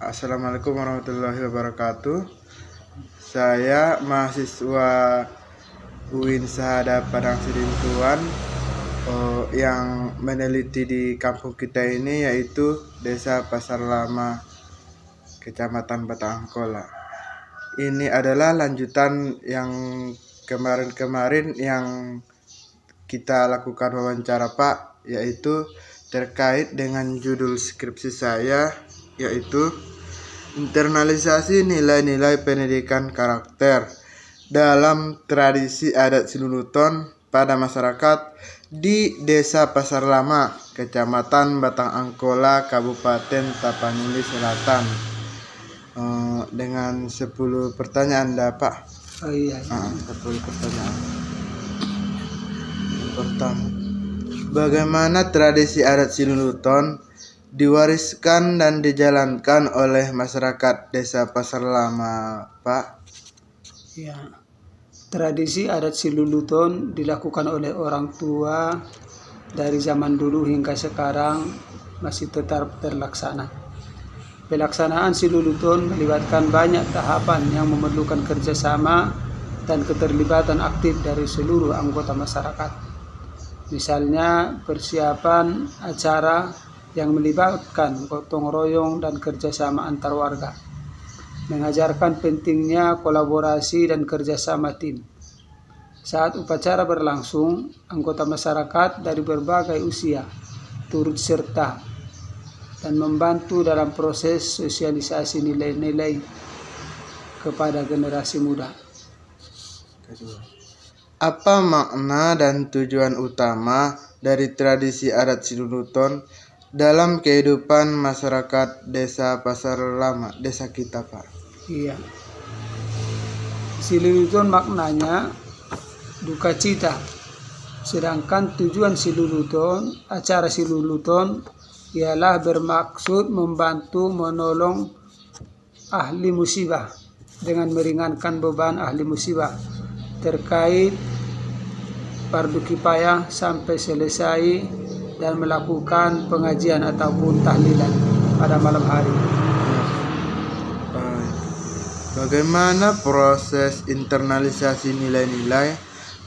Assalamualaikum warahmatullahi wabarakatuh. Saya mahasiswa UIN Syahada Padang Sidintuan yang meneliti di kampung kita ini, yaitu Desa Pasar Lama, Kecamatan Batang Angkola. Ini adalah lanjutan yang kemarin-kemarin yang kita lakukan wawancara Pak, yaitu terkait dengan judul skripsi saya, yaitu internalisasi nilai-nilai pendidikan karakter dalam tradisi adat Siluluton pada masyarakat di Desa Pasar Lama, Kecamatan Batang Angkola, Kabupaten Tapanuli Selatan. Dengan 10 pertanyaan Pak. Oh iya. 10 pertanyaan. Yang pertama, bagaimana tradisi adat Siluluton diwariskan dan dijalankan oleh masyarakat Desa Pasar Lama, Pak? Ya. Tradisi adat Siluluton dilakukan oleh orang tua dari zaman dulu hingga sekarang masih tetap terlaksana. Pelaksanaan Siluluton melibatkan banyak tahapan yang memerlukan kerjasama dan keterlibatan aktif dari seluruh anggota masyarakat. Misalnya persiapan acara yang melibatkan gotong royong dan kerjasama antar warga, mengajarkan pentingnya kolaborasi dan kerjasama tim. Saat upacara berlangsung, anggota masyarakat dari berbagai usia turut serta dan membantu dalam proses sosialisasi nilai-nilai kepada generasi muda. Apa makna dan tujuan utama dari tradisi adat Siluluton dalam kehidupan masyarakat Desa Pasar Lama, desa kita, Pak? Iya. Siluluton maknanya duka cita. Sedangkan tujuan Siluluton, acara Siluluton ialah bermaksud membantu menolong ahli musibah dengan meringankan beban ahli musibah terkait fardu kifayah sampai selesai dan melakukan pengajian ataupun tahlilan pada malam hari. Bagaimana proses internalisasi nilai-nilai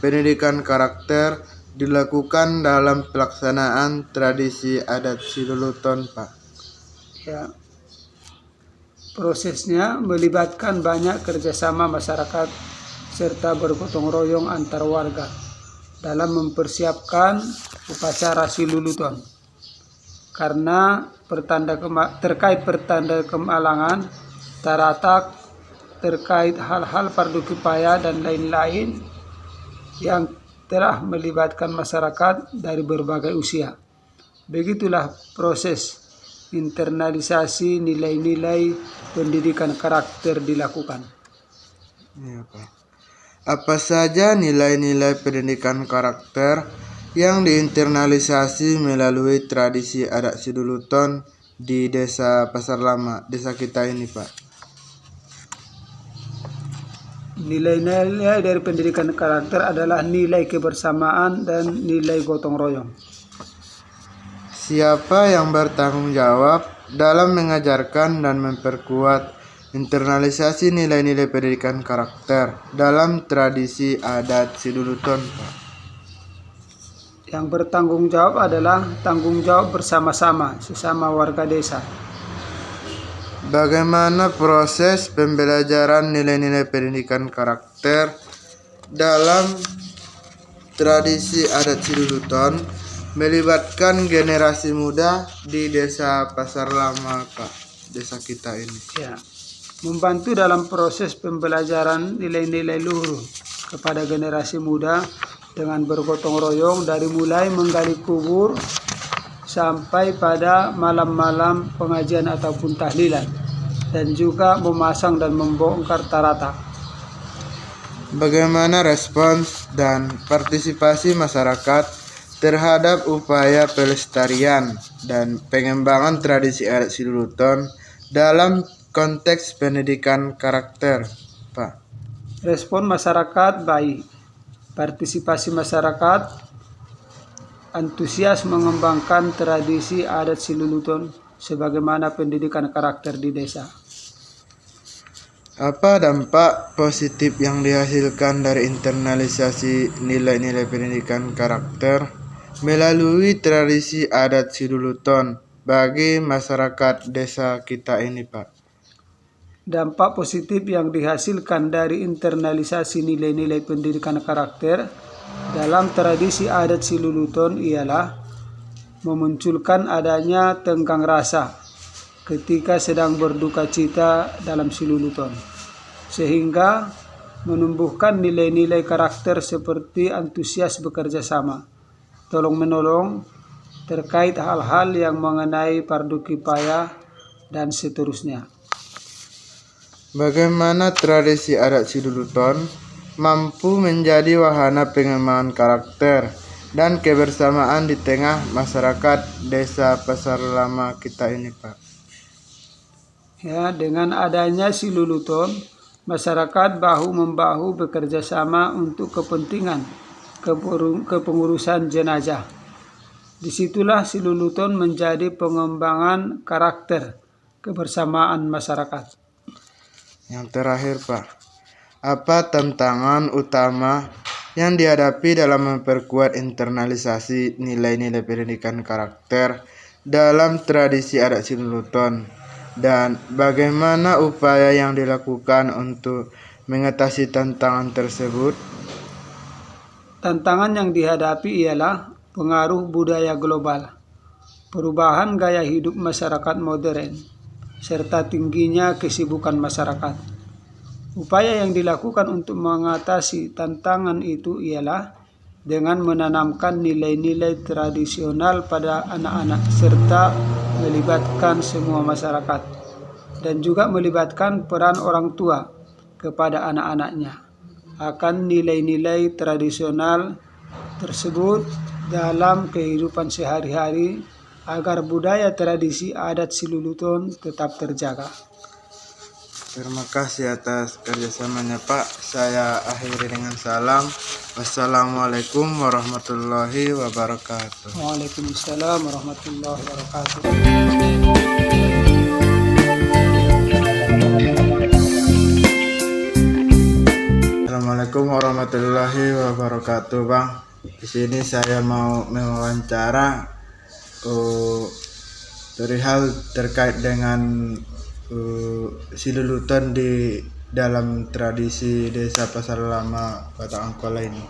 pendidikan karakter dilakukan dalam pelaksanaan tradisi adat Siluluton, Pak? Ya, prosesnya melibatkan banyak kerjasama masyarakat serta bergotong royong antar warga dalam mempersiapkan upacara Siluluton. Karena terkait pertanda kemalangan, taratak, terkait hal-hal fardu kifayah dan lain-lain yang telah melibatkan masyarakat dari berbagai usia. Begitulah proses internalisasi nilai-nilai pendidikan karakter dilakukan. Ya, Pak. Apa saja nilai-nilai pendidikan karakter yang diinternalisasi melalui tradisi adat Siluluton di Desa Pasar Lama, desa kita ini, Pak? Nilai-nilai dari pendidikan karakter adalah nilai kebersamaan dan nilai gotong royong. Siapa yang bertanggung jawab dalam mengajarkan dan memperkuat internalisasi nilai-nilai pendidikan karakter dalam tradisi adat Siluluton, Pak? Yang bertanggung jawab adalah tanggung jawab bersama-sama sesama warga desa. Bagaimana proses pembelajaran nilai-nilai pendidikan karakter dalam tradisi adat Siluluton melibatkan generasi muda di Desa Pasar Lama, Pak, desa kita ini? Ya, membantu dalam proses pembelajaran nilai-nilai luhur kepada generasi muda dengan bergotong royong dari mulai menggali kubur sampai pada malam-malam pengajian ataupun tahlilan, dan juga memasang dan membongkar taratak. Bagaimana respons dan partisipasi masyarakat terhadap upaya pelestarian dan pengembangan tradisi adat Siluluton dalam konteks pendidikan karakter, Pak? Respon masyarakat baik. Partisipasi masyarakat antusias mengembangkan tradisi adat Siluluton sebagaimana pendidikan karakter di desa. Apa dampak positif yang dihasilkan dari internalisasi nilai-nilai pendidikan karakter melalui tradisi adat Siduluton bagi masyarakat desa kita ini, Pak? Dampak positif yang dihasilkan dari internalisasi nilai-nilai pendidikan karakter dalam tradisi adat Siluluton ialah memunculkan adanya tenggang rasa ketika sedang berduka cita dalam Siluluton, sehingga menumbuhkan nilai-nilai karakter seperti antusias bekerja sama, tolong-menolong terkait hal-hal yang mengenai fardu kifayah, dan seterusnya. Bagaimana tradisi adat Siduluton mampu menjadi wahana pengembangan karakter dan kebersamaan di tengah masyarakat desa Pasar Lama kita ini, Pak? Ya, dengan adanya Siluluton, masyarakat bahu-membahu bekerja sama untuk kepentingan kepengurusan jenazah. Disitulah Siluluton menjadi pengembangan karakter kebersamaan masyarakat. Yang terakhir, Pak, apa tantangan utama yang dihadapi dalam memperkuat internalisasi nilai-nilai pendidikan karakter dalam tradisi adat Siluluton? Dan bagaimana upaya yang dilakukan untuk mengatasi tantangan tersebut? Tantangan yang dihadapi ialah pengaruh budaya global, perubahan gaya hidup masyarakat modern, serta tingginya kesibukan masyarakat. Upaya yang dilakukan untuk mengatasi tantangan itu ialah dengan menanamkan nilai-nilai tradisional pada anak-anak serta melibatkan semua masyarakat, dan juga melibatkan peran orang tua kepada anak-anaknya akan nilai-nilai tradisional tersebut dalam kehidupan sehari-hari agar budaya tradisi adat Siluluton tetap terjaga. Terima kasih atas kerjasamanya, Pak. Saya akhiri dengan salam. Wassalamualaikum warahmatullahi wabarakatuh. Waalaikumsalam warahmatullahi wabarakatuh. Assalamualaikum warahmatullahi wabarakatuh, Bang. Di sini saya mau mewawancara perihal terkait dengan Siluluton di dalam tradisi desa Pasar Lama Batang Angkola ini.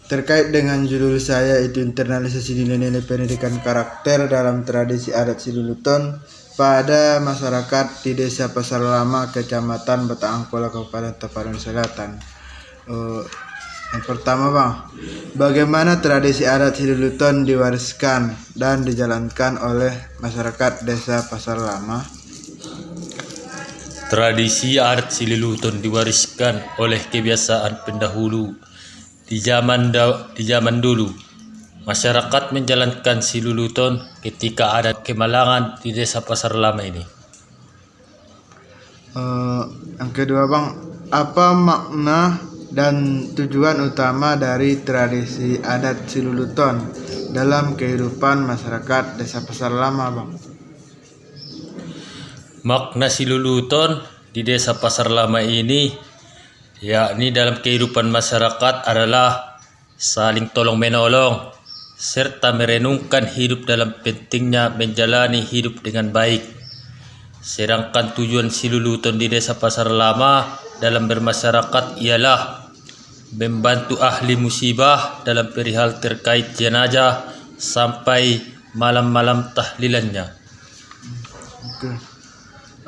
Terkait dengan judul saya itu internalisasi nilai-nilai pendidikan karakter dalam tradisi adat Siluluton pada masyarakat di desa Pasar Lama, Kecamatan Batang Angkola, Kabupaten Tapanuli Selatan. Yang pertama, Bang, bagaimana tradisi adat Siluluton diwariskan dan dijalankan oleh masyarakat desa Pasar Lama? Tradisi adat Siluluton diwariskan oleh kebiasaan pendahulu. Di zaman dulu, masyarakat menjalankan Siluluton ketika ada kemalangan di desa Pasar Lama ini. Yang kedua, Bang, apa makna dan tujuan utama dari tradisi adat Siluluton dalam kehidupan masyarakat desa Pasar Lama, Bang? Makna Siluluton di desa Pasar Lama ini yakni dalam kehidupan masyarakat adalah saling tolong menolong serta merenungkan hidup dalam pentingnya menjalani hidup dengan baik. Sedangkan tujuan Siluluton di desa Pasar Lama dalam bermasyarakat ialah membantu ahli musibah dalam perihal terkait jenazah sampai malam-malam tahlilannya. Oke.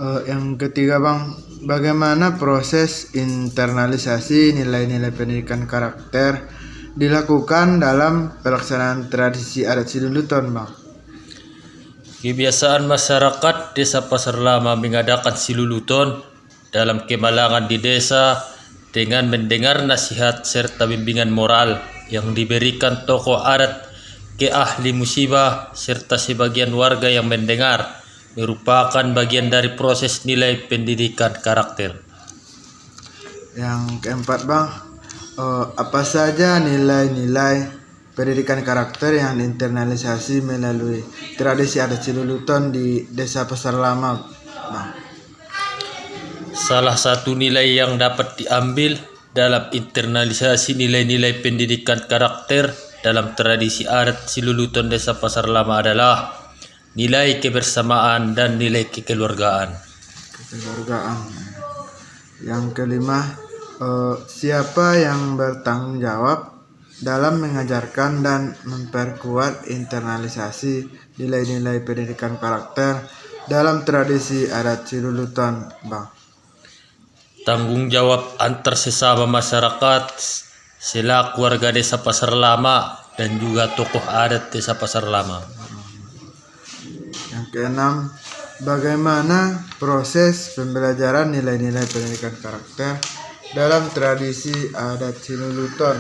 Yang ketiga, Bang, bagaimana proses internalisasi nilai-nilai pendidikan karakter dilakukan dalam pelaksanaan tradisi adat Siluluton, Bang? Kebiasaan masyarakat desa Pasar Lama mengadakan Siluluton dalam kemalangan di desa dengan mendengar nasihat serta bimbingan moral yang diberikan tokoh adat ke ahli musibah serta sebagian warga yang mendengar merupakan bagian dari proses nilai pendidikan karakter. Yang keempat, Bang, apa saja nilai-nilai pendidikan karakter yang diinternalisasi melalui tradisi adat Siluluton di Desa Pasar Lama, Bang. Salah satu nilai yang dapat diambil dalam internalisasi nilai-nilai pendidikan karakter dalam tradisi adat Siluluton Desa Pasar Lama adalah nilai kebersamaan dan nilai kekeluargaan. Yang kelima, siapa yang bertanggung jawab dalam mengajarkan dan memperkuat internalisasi nilai-nilai pendidikan karakter dalam tradisi adat Siluluton, Bang? Tanggung jawab antar sesama masyarakat selaku warga Desa Pasar Lama dan juga tokoh adat Desa Pasar Lama. Yang keenam, bagaimana proses pembelajaran nilai-nilai pendidikan karakter dalam tradisi adat Siluluton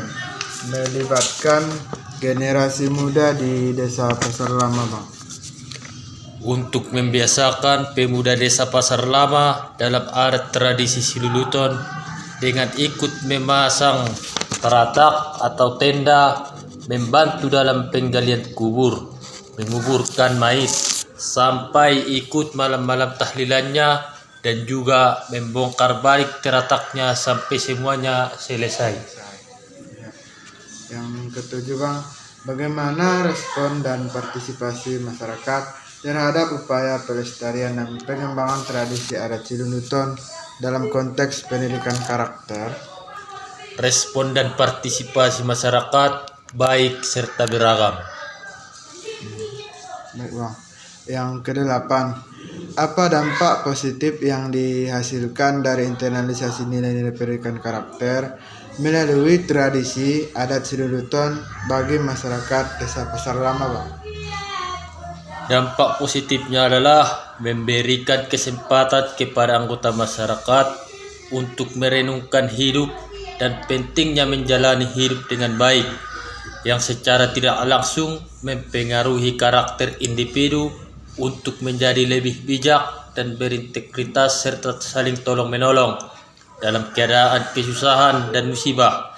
melibatkan generasi muda di Desa Pasar Lama, Bang? Untuk membiasakan pemuda Desa Pasar Lama dalam adat tradisi Siluluton dengan ikut memasang teratak atau tenda, membantu dalam penggalian kubur, menguburkan mayit, sampai ikut malam-malam tahlilannya dan juga membongkar balik terataknya sampai semuanya selesai. Yang ketujuh, Bang, bagaimana respon dan partisipasi masyarakat terhadap upaya pelestarian dan pengembangan tradisi adat Siluluton dalam konteks pendidikan karakter? Respon dan partisipasi masyarakat baik serta beragam. Baik, Bang. Yang kedelapan, apa dampak positif yang dihasilkan dari internalisasi nilai-nilai pendidikan karakter melalui tradisi adat Siluluton bagi masyarakat Desa Pasar Lama, Bang? Dampak positifnya adalah memberikan kesempatan kepada anggota masyarakat untuk merenungkan hidup dan pentingnya menjalani hidup dengan baik, yang secara tidak langsung mempengaruhi karakter individu untuk menjadi lebih bijak dan berintegritas serta saling tolong-menolong dalam keadaan kesusahan dan musibah.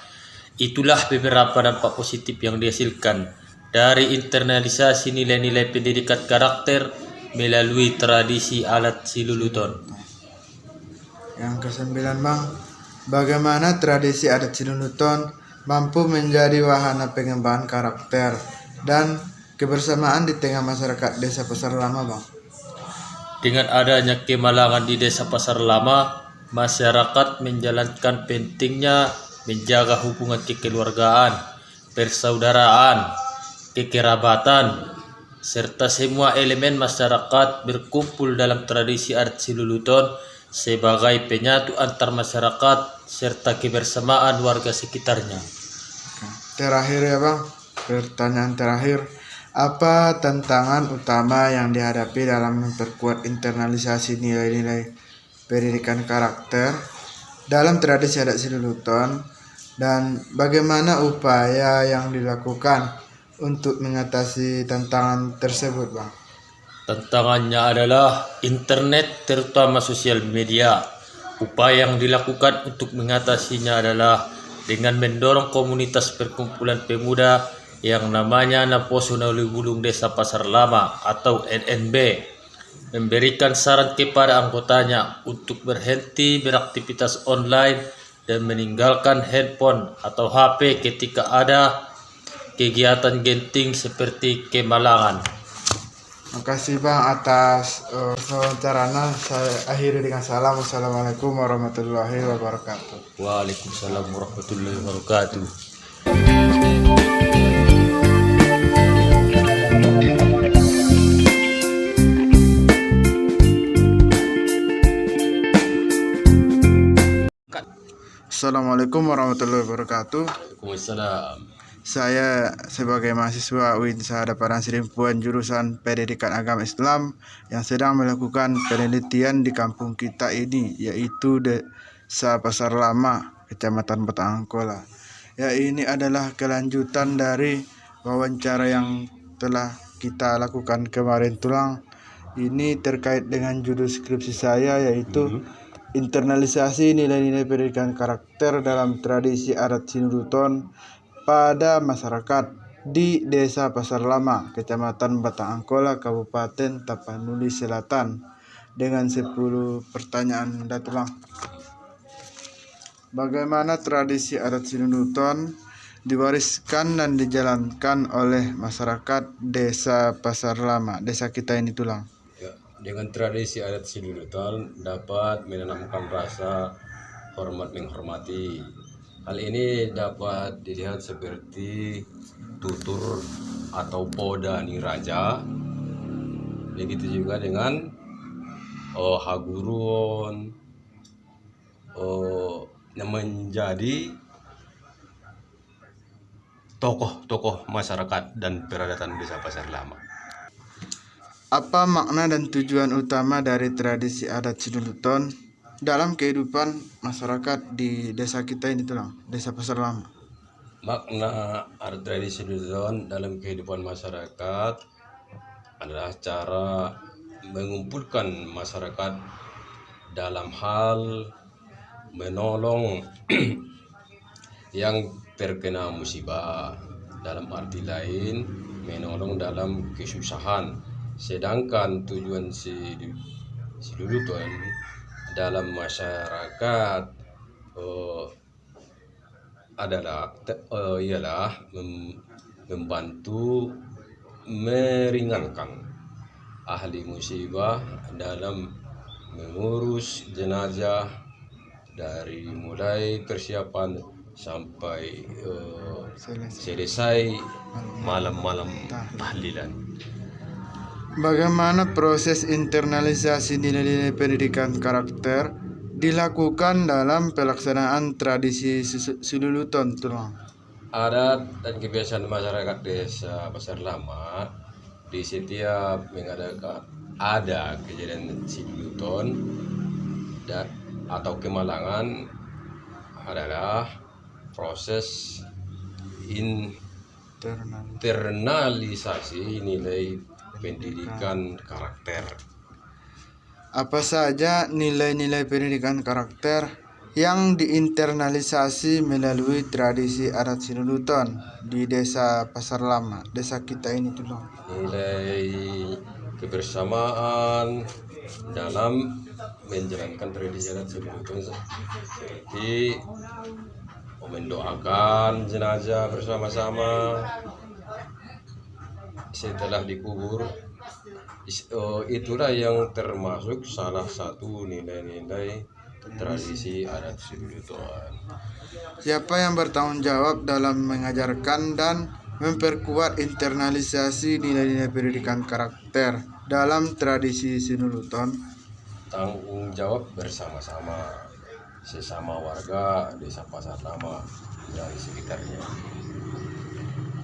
Itulah beberapa dampak positif yang dihasilkan dari internalisasi nilai-nilai pendidikan karakter melalui tradisi adat Siluluton. Yang kesembilan, Bang, bagaimana tradisi adat Siluluton mampu menjadi wahana pengembangan karakter dan kebersamaan di tengah masyarakat Desa Pasar Lama, Bang? Dengan adanya kemalangan di Desa Pasar Lama, masyarakat menjalankan pentingnya menjaga hubungan kekeluargaan, persaudaraan, kekerabatan, serta semua elemen masyarakat berkumpul dalam tradisi adat Siluluton sebagai penyatu antar masyarakat serta kebersamaan warga sekitarnya. Terakhir ya, Bang, pertanyaan terakhir, apa tantangan utama yang dihadapi dalam memperkuat internalisasi nilai-nilai pendidikan karakter dalam tradisi adat Siluluton, dan bagaimana upaya yang dilakukan untuk mengatasi tantangan tersebut, Bang? Tantangannya adalah internet, terutama sosial media. Upaya yang dilakukan untuk mengatasinya adalah dengan mendorong komunitas perkumpulan pemuda yang namanya Naposo Nalibulung Desa Pasar Lama atau NNB, memberikan saran kepada anggotanya untuk berhenti beraktivitas online dan meninggalkan handphone atau HP ketika ada kegiatan genting seperti kemalangan. Makasih, Bang, atas wawancaranya. Saya akhiri dengan salam. Wassalamualaikum warahmatullahi wabarakatuh. Waalaikumsalam warahmatullahi wabarakatuh. Assalamualaikum warahmatullahi wabarakatuh. Waalaikumsalam. Saya sebagai mahasiswa UIN Sahadaparan Serimpuan jurusan Pendidikan Agama Islam yang sedang melakukan penelitian di kampung kita ini, yaitu Desa Pasar Lama, Kecamatan Batang Angkola. Ya, ini adalah kelanjutan dari wawancara yang telah kita lakukan kemarin tulang. Ini terkait dengan judul skripsi saya, yaitu internalisasi nilai-nilai pendidikan karakter dalam tradisi adat Siluluton pada masyarakat di Desa Pasar Lama, Kecamatan Batang Angkola, Kabupaten Tapanuli Selatan, dengan 10 pertanyaan datulang. Bagaimana tradisi adat Sinunuton diwariskan dan dijalankan oleh masyarakat Desa Pasar Lama, desa kita ini tulang? Ya, dengan tradisi adat Sinunuton dapat menanamkan rasa hormat menghormati. Hal ini dapat dilihat seperti tutur atau poda ni raja. Begitu juga dengan hagurun yang menjadi tokoh-tokoh masyarakat dan peradatan Desa Pasar Lama. Apa makna dan tujuan utama dari tradisi adat Sinunuton dalam kehidupan masyarakat di desa kita ini tulang, Desa Pasar Lama? Makna adat tradisi Sinunuton dalam kehidupan masyarakat adalah cara mengumpulkan masyarakat dalam hal menolong yang terkena musibah, dalam arti lain menolong dalam kesusahan. Sedangkan tujuan Sinunuton dalam masyarakat ialah membantu meringankan ahli musibah dalam mengurus jenazah dari mulai persiapan sampai selesai malam-malam tahlilan. Bagaimana proses internalisasi nilai-nilai pendidikan karakter dilakukan dalam pelaksanaan tradisi Sinunuton tulang? Adat dan kebiasaan masyarakat Desa Pasar Lama di setiap mengadakan ada kejadian Sinunuton atau kemalangan adalah proses internalisasi nilai pendidikan karakter. Apa saja nilai-nilai pendidikan karakter yang diinternalisasi melalui tradisi adat Sinunuton di Desa Pasar Lama, desa kita ini tulang? Nilai kebersamaan dalam menjalankan tradisi adat Sinunuton seperti mendoakan jenazah bersama-sama setelah dikubur. Itulah yang termasuk salah satu nilai-nilai tradisi adat Sinunuton. Siapa yang bertanggung jawab dalam mengajarkan dan memperkuat internalisasi nilai-nilai pendidikan karakter dalam tradisi Sinunuton? Tanggung jawab bersama-sama sesama warga Desa Pasar Lama dan sekitarnya.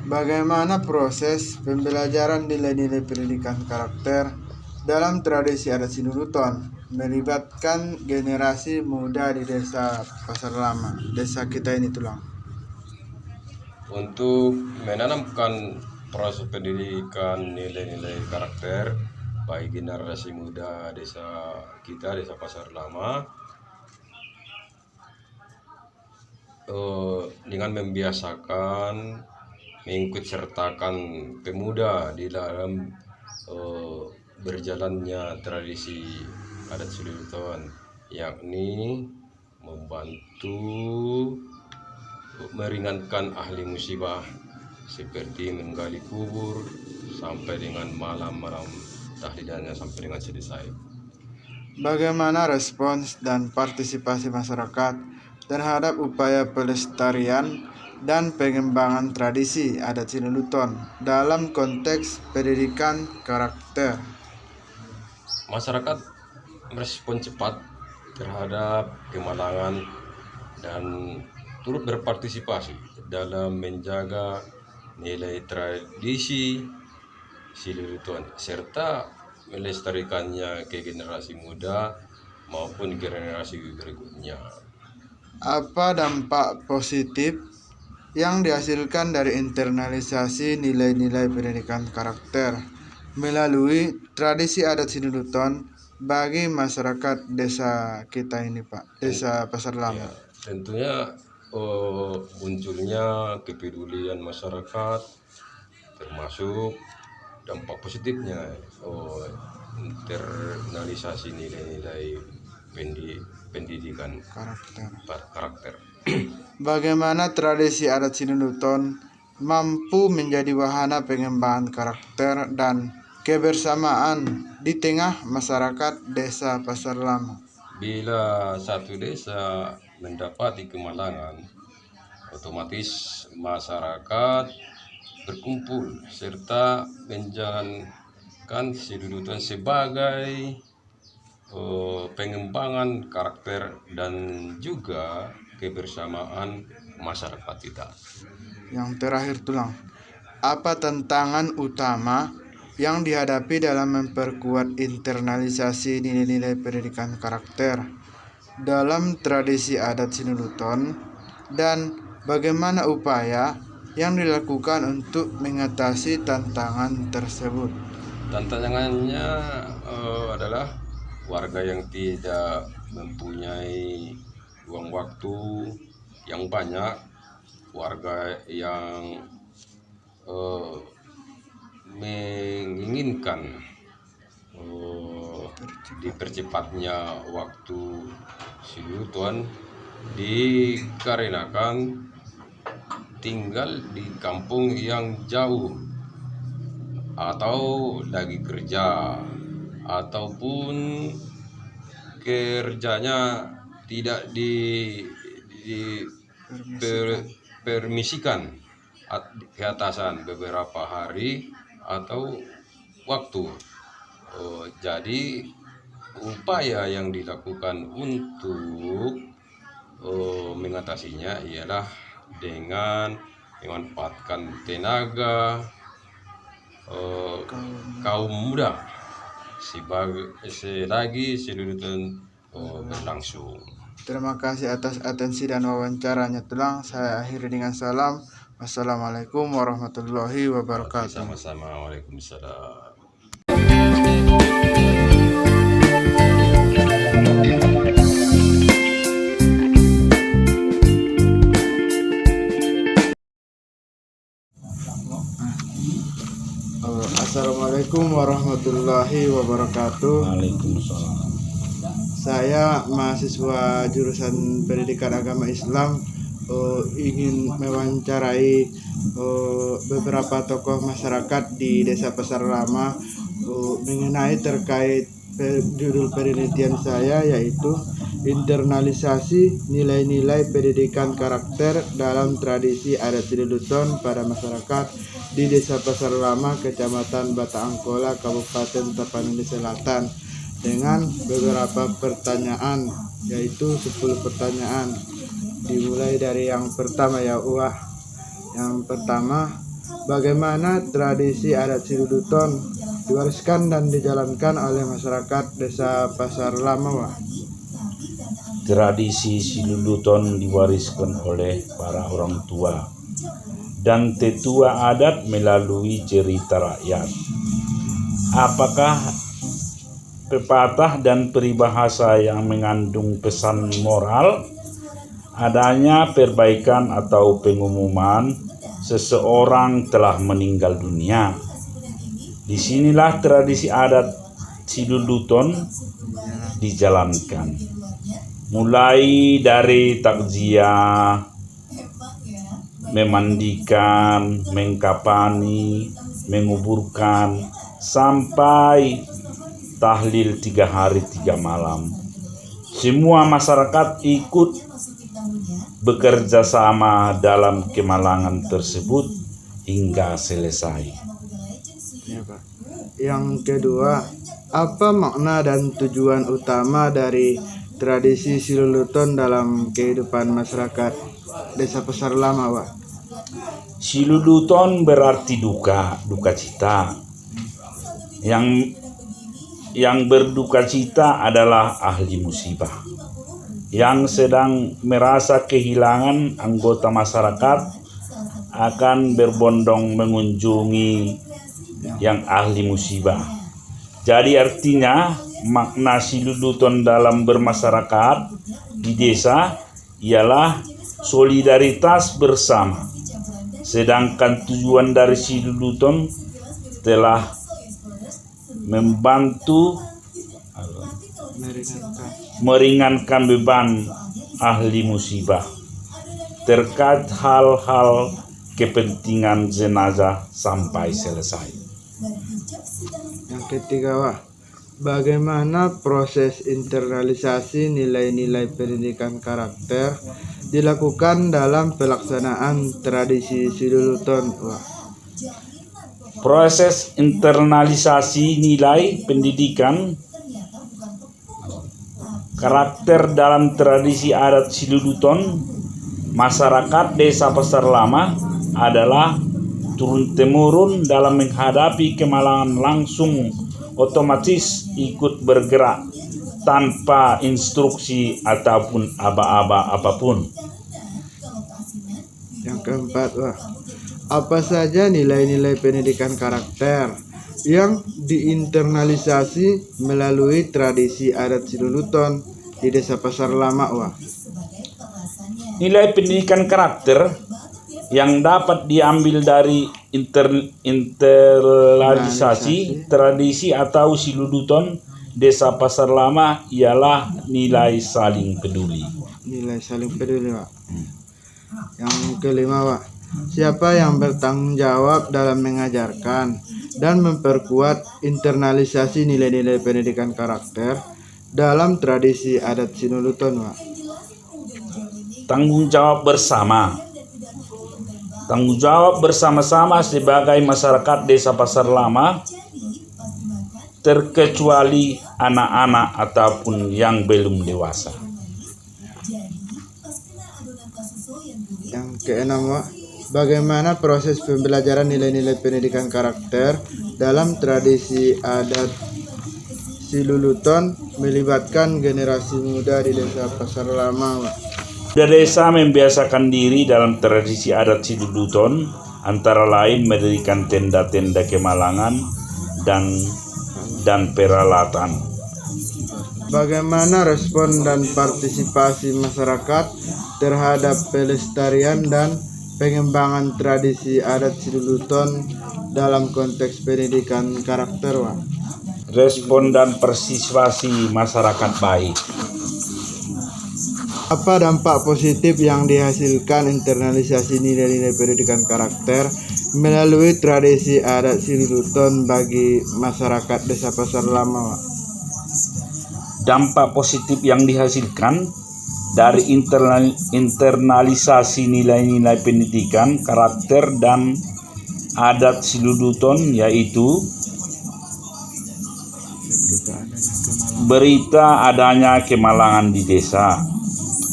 Bagaimana proses pembelajaran nilai-nilai pendidikan karakter dalam tradisi adat Sinunuton melibatkan generasi muda di Desa Pasar Lama, desa kita ini tulang? Untuk menanamkan proses pendidikan nilai-nilai karakter bagi generasi muda desa kita, Desa Pasar Lama, dengan membiasakan mengikut sertakan pemuda di dalam berjalannya tradisi adat Sinunuton, yakni membantu meringankan ahli musibah seperti menggali kubur sampai dengan malam-malam tahlilannya sampai dengan selesai. Bagaimana respons dan partisipasi masyarakat terhadap upaya pelestarian dan pengembangan tradisi adat Sinunuton dalam konteks pendidikan karakter? Masyarakat merespon cepat terhadap kemalangan dan turut berpartisipasi dalam menjaga nilai tradisi Sinunuton serta melestarikannya ke generasi muda maupun generasi berikutnya. Apa dampak positif yang dihasilkan dari internalisasi nilai-nilai pendidikan karakter melalui tradisi adat Sinunuton bagi masyarakat desa kita ini, Pak, Desa Pasar Lama? Ya, tentunya munculnya kepedulian masyarakat termasuk dampak positifnya internalisasi nilai-nilai pendidikan karakter. Bagaimana tradisi adat Sinunuton mampu menjadi wahana pengembangan karakter dan kebersamaan di tengah masyarakat desa Pasar Lama? Bila satu desa mendapati kemalangan, otomatis masyarakat berkumpul serta menjalankan Sinunuton sebagai pengembangan karakter dan juga kebersamaan masyarakat kita. Yang terakhir tulang, apa tantangan utama yang dihadapi dalam memperkuat internalisasi nilai-nilai pendidikan karakter dalam tradisi adat Sinunuton, dan bagaimana upaya yang dilakukan untuk mengatasi tantangan tersebut? Tantangannya adalah warga yang tidak mempunyai ruang waktu yang banyak, warga yang menginginkan dipercepatnya waktu Sinunuton dikarenakan tinggal di kampung yang jauh atau lagi kerja ataupun kerjanya tidak dipermisikan ke atasan beberapa hari atau waktu. Jadi upaya yang dilakukan untuk mengatasinya ialah dengan memanfaatkan tenaga kaum muda selagi Sinunuton berlangsung. Terima kasih atas atensi dan wawancaranya tulang. Saya akhiri dengan salam. Wassalamualaikum warahmatullahi wabarakatuh. Sama-sama. Waalaikumsalam. Assalamualaikum warahmatullahi wabarakatuh. Waalaikumsalam. Saya mahasiswa jurusan Pendidikan Agama Islam ingin mewawancarai beberapa tokoh masyarakat di Desa Pasar Lama mengenai terkait judul penelitian saya, yaitu internalisasi nilai-nilai pendidikan karakter dalam tradisi adat Sinunuton pada masyarakat di Desa Pasar Lama, Kecamatan Bata Angkola, Kabupaten Tapanuli Selatan, dengan beberapa pertanyaan, yaitu 10 pertanyaan. Dimulai dari yang pertama ya Uwah. Yang pertama, bagaimana tradisi adat Sinunuton diwariskan dan dijalankan oleh masyarakat Desa Pasar Lama, Wah? Tradisi Sinunuton diwariskan oleh para orang tua dan tetua adat melalui cerita rakyat. Apakah pepatah dan peribahasa yang mengandung pesan moral, adanya perbaikan atau pengumuman seseorang telah meninggal dunia? Disinilah tradisi adat Sinunuton dijalankan, mulai dari takziah, memandikan, mengkapani, menguburkan, sampai tahlil 3 hari 3 malam. Semua masyarakat ikut bekerja sama dalam kemalangan tersebut hingga selesai. Ya, Pak. Yang kedua, apa makna dan tujuan utama dari tradisi Sinunuton dalam kehidupan masyarakat Desa Pasar Lama, Pak? Sinunuton berarti duka cita. Yang berduka cita adalah ahli musibah yang sedang merasa kehilangan anggota masyarakat, akan berbondong mengunjungi yang ahli musibah. Jadi artinya makna Sinunuton dalam bermasyarakat di desa ialah solidaritas bersama, Sedangkan tujuan dari Siluduton telah membantu meringankan beban ahli musibah terkait hal-hal kepentingan jenazah sampai selesai. Yang ketiga, Wak, bagaimana proses internalisasi nilai-nilai pendidikan karakter dilakukan dalam pelaksanaan tradisi Siluduton, Wak? Proses internalisasi nilai pendidikan karakter dalam tradisi adat Siluduton masyarakat Desa Pasar Lama adalah turun-temurun dalam menghadapi kemalangan, langsung otomatis ikut bergerak tanpa instruksi ataupun aba-aba apapun. Yang keempat, Wak, apa saja nilai-nilai pendidikan karakter yang diinternalisasi melalui tradisi adat Siluduton di Desa Pasar Lama, Wak? Nilai pendidikan karakter yang dapat diambil dari internalisasi tradisi atau Siluduton Desa Pasar Lama ialah nilai saling peduli. Nilai saling peduli, Wak. Yang kelima, Wak, siapa yang bertanggung jawab dalam mengajarkan dan memperkuat internalisasi nilai-nilai pendidikan karakter dalam tradisi adat Siluduton, Wak? Tanggung jawab bersama. Tanggung jawab bersama-sama sebagai masyarakat Desa Pasar Lama, terkecuali anak-anak ataupun yang belum dewasa. Yang keenam, Wak, bagaimana proses pembelajaran nilai-nilai pendidikan karakter dalam tradisi adat Siluduton melibatkan generasi muda di Desa Pasar Lama, Wak? Desa membiasakan diri dalam tradisi adat Siluduton, antara lain mendirikan tenda-tenda kemalangan dan peralatan. Bagaimana respon dan partisipasi masyarakat terhadap pelestarian dan pengembangan tradisi adat Siluduton dalam konteks pendidikan karakter, Wak? Respon dan partisipasi masyarakat baik. Apa dampak positif yang dihasilkan internalisasi nilai-nilai pendidikan karakter melalui tradisi adat Siluduton bagi masyarakat Desa Pasar Lama, Wak? Dampak positif yang dihasilkan dari internalisasi nilai-nilai pendidikan karakter dan adat Siluduton yaitu berita adanya kemalangan di desa.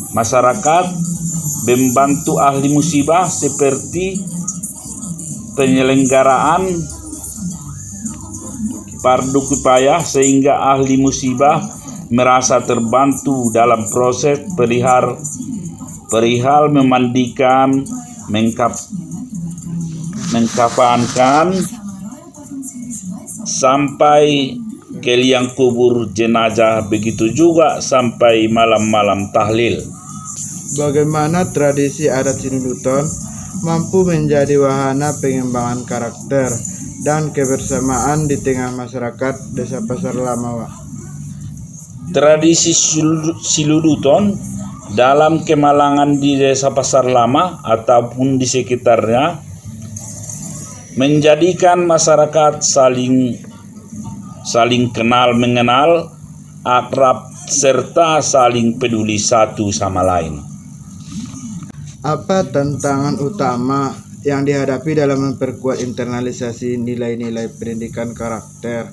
Masyarakat membantu ahli musibah seperti penyelenggaraan fardu kifayah sehingga ahli musibah merasa terbantu dalam proses perihal memandikan, mengkafankan sampai ke liang kubur jenazah, begitu juga sampai malam-malam tahlil. Bagaimana tradisi adat Siluduton mampu menjadi wahana pengembangan karakter dan kebersamaan di tengah masyarakat Desa Pasar Lama, Wak? Tradisi Siluduton dalam kemalangan di Desa Pasar Lama ataupun di sekitarnya menjadikan masyarakat saling kenal mengenal, akrab serta saling peduli satu sama lain. Apa tantangan utama yang dihadapi dalam memperkuat internalisasi nilai-nilai pendidikan karakter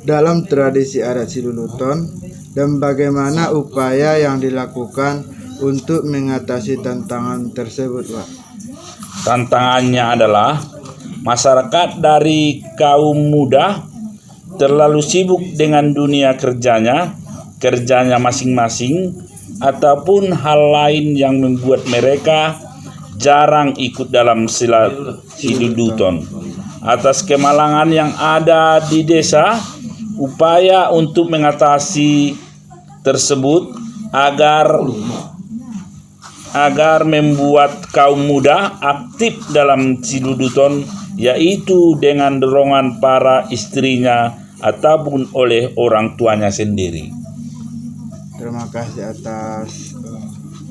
dalam tradisi adat Siluduton, dan bagaimana upaya yang dilakukan untuk mengatasi tantangan tersebut, Wak? Tantangannya adalah masyarakat dari kaum muda terlalu sibuk dengan dunia kerjanya masing-masing, ataupun hal lain yang membuat mereka jarang ikut dalam Siluduton. Atas kemalangan yang ada di desa, upaya untuk mengatasi tersebut agar agar membuat kaum muda aktif dalam Siduduton, yaitu dengan dorongan para istrinya ataupun oleh orang tuanya sendiri. Terima kasih atas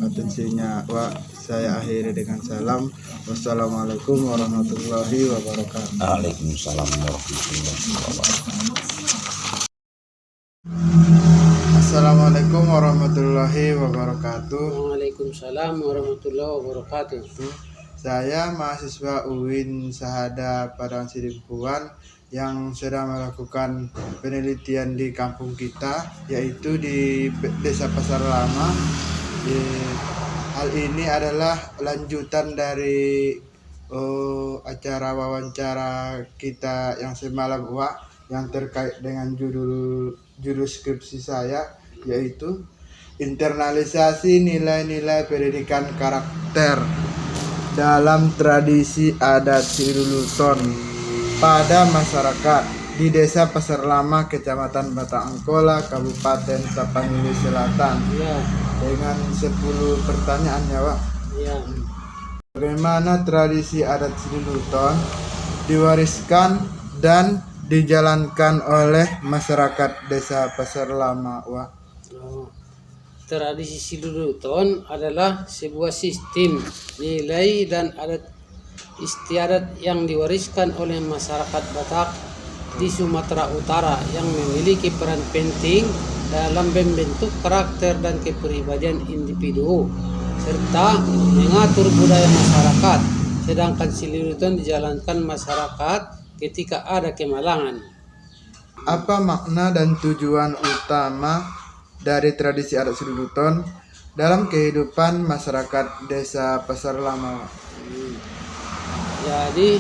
atensinya, Wak. Saya akhiri dengan salam. Wassalamualaikum warahmatullahi wabarakatuh. Waalaikumsalam warahmatullahi wabarakatuh. Assalamualaikum warahmatullahi wabarakatuh. Waalaikumsalam warahmatullahi wabarakatuh. Saya mahasiswa UIN Sahada Padang Sidimpuan yang sedang melakukan penelitian di kampung kita, yaitu di Desa Pasar Lama. Hal ini adalah lanjutan dari acara wawancara kita yang semalam, Wak, yang terkait dengan judul skripsi saya, yaitu internalisasi nilai-nilai pendidikan karakter dalam tradisi adat Siduluton pada masyarakat di Desa Pasar Lama, Kecamatan Batang Angkola, Kabupaten Tapanuli Selatan. Dengan 10 pertanyaan, ya, Pak. Bagaimana tradisi adat Siduluton diwariskan dan dijalankan oleh masyarakat Desa Pasar Lama, Wak? Tradisi Siduluton adalah sebuah sistem nilai dan adat istiadat yang diwariskan oleh masyarakat Batak di Sumatera Utara yang memiliki peran penting dalam membentuk karakter dan kepribadian individu serta mengatur budaya masyarakat. Sedangkan Siduluton dijalankan masyarakat ketika ada kemalangan. Apa makna dan tujuan utama dari tradisi adat Siduluton dalam kehidupan masyarakat Desa Pasar Lama? Jadi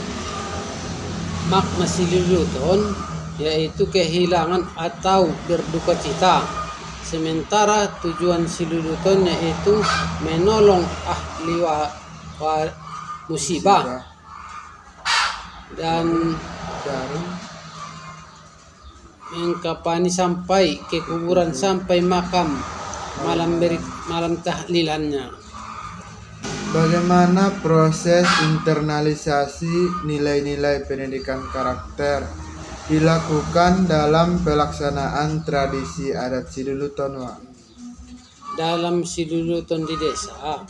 makna Siduluton yaitu kehilangan atau berduka cita. Sementara tujuan Siduluton yaitu menolong ahli musibah dan mengkapani sampai ke kuburan sampai makam malam tahlilannya. Bagaimana proses internalisasi nilai-nilai pendidikan karakter dilakukan dalam pelaksanaan tradisi adat Siduluton, Wak? Dalam Siduluton di desa,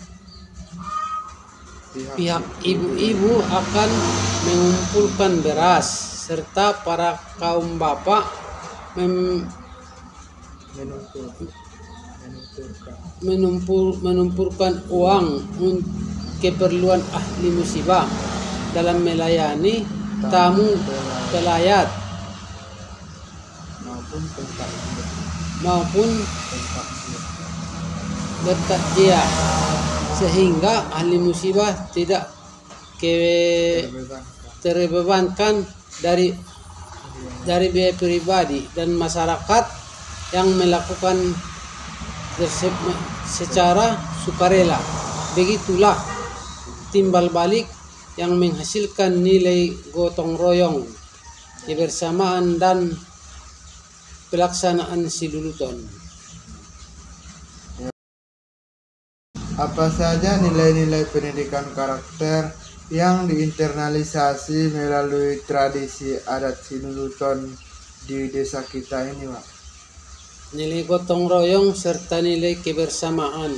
pihak ibu-ibu akan mengumpulkan beras serta para kaum bapak menumpurkan uang untuk keperluan ahli musibah dalam melayani tamu pelayat maupun bertakziah, sehingga ahli musibah tidak terbebankan dari biaya pribadi dan masyarakat yang melakukan secara sukarela. Begitulah timbal balik yang menghasilkan nilai gotong royong, kebersamaan dan pelaksanaan Siduluton. Apa saja nilai-nilai pendidikan karakter yang diinternalisasi melalui tradisi adat Siduluton di desa kita ini, Pak? Nilai gotong royong serta nilai kebersamaan.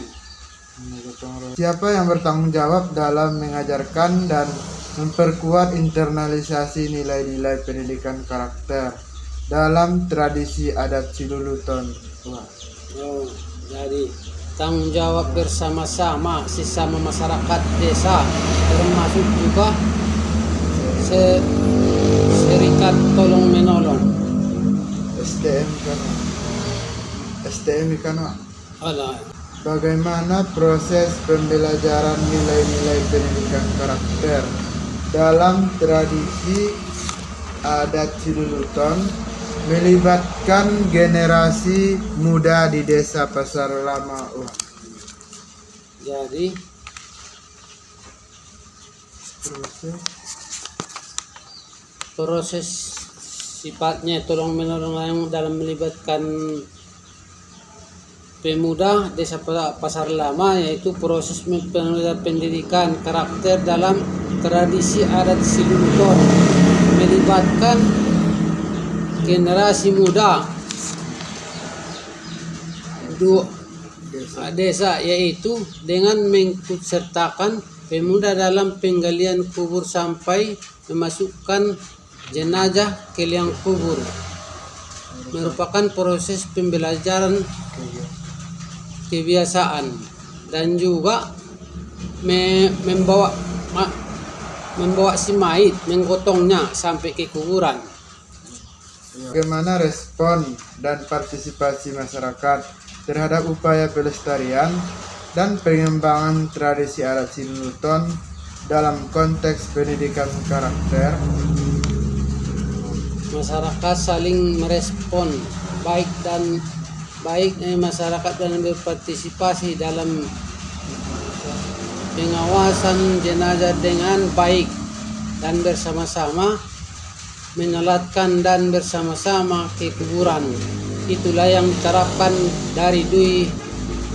Siapa yang bertanggung jawab dalam mengajarkan dan memperkuat internalisasi nilai-nilai pendidikan karakter dalam tradisi adat Siduluton, Pak? Jadi tanggung jawab bersama-sama sesama masyarakat desa, termasuk juga serikat tolong menolong. STM kan, Pak? Alah, Bagaimana proses pembelajaran nilai-nilai pendidikan karakter dalam tradisi adat Siduluton melibatkan generasi muda di Desa Pasar Lama, Wak? jadi proses sifatnya tolong menolong yang dalam melibatkan pemuda Desa Pasar Lama, yaitu proses pendidikan karakter dalam tradisi adat Siluluton, melibatkan generasi muda desa, yaitu dengan mengikutsertakan pemuda dalam penggalian kubur sampai memasukkan jenazah ke liang kubur, merupakan proses pembelajaran kebiasaan dan juga membawa si mayit, menggotongnya sampai ke kuburan. Bagaimana respon dan partisipasi masyarakat terhadap upaya pelestarian dan pengembangan tradisi adat Siluluton dalam konteks pendidikan karakter? Masyarakat saling merespon baik masyarakat dan berpartisipasi dalam pengawasan jenazah dengan baik dan bersama-sama menyolatkan dan bersama-sama ke kuburan. Itulah yang diterapkan dari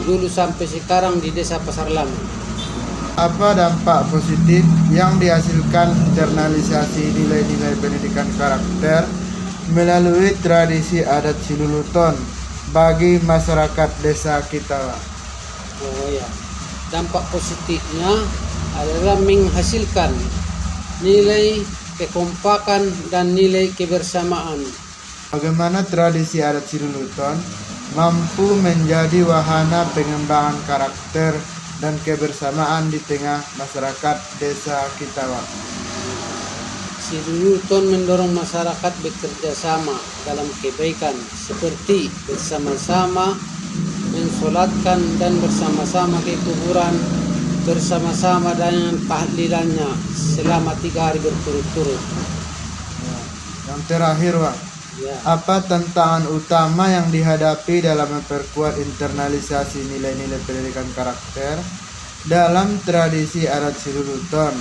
dulu sampai sekarang di Desa Pasar Lama. Apa dampak positif yang dihasilkan internalisasi nilai-nilai pendidikan karakter melalui tradisi adat Siluluton bagi masyarakat desa kita? Oh ya, dampak positifnya adalah menghasilkan nilai kekompakan dan nilai kebersamaan. Bagaimana tradisi adat Siluluton mampu menjadi wahana pengembangan karakter dan kebersamaan di tengah masyarakat desa kita? Siluluton mendorong masyarakat bekerja sama dalam kebaikan, seperti bersama-sama mensolatkan dan bersama-sama ke kuburan, bersama-sama dengan tahlilannya selama 3 hari berturut-turut. Yang terakhir, Wak, Ya. apa tantangan utama yang dihadapi dalam memperkuat internalisasi nilai-nilai pendidikan karakter dalam tradisi adat Siluluton,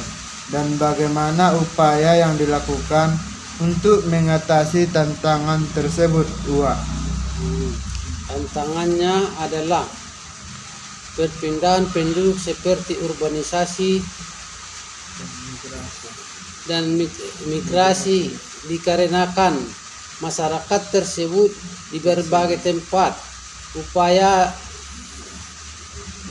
dan bagaimana upaya yang dilakukan untuk mengatasi tantangan tersebut, Wak? Tantangannya adalah perpindahan penduduk seperti urbanisasi dan migrasi, dikarenakan masyarakat tersebut di berbagai tempat.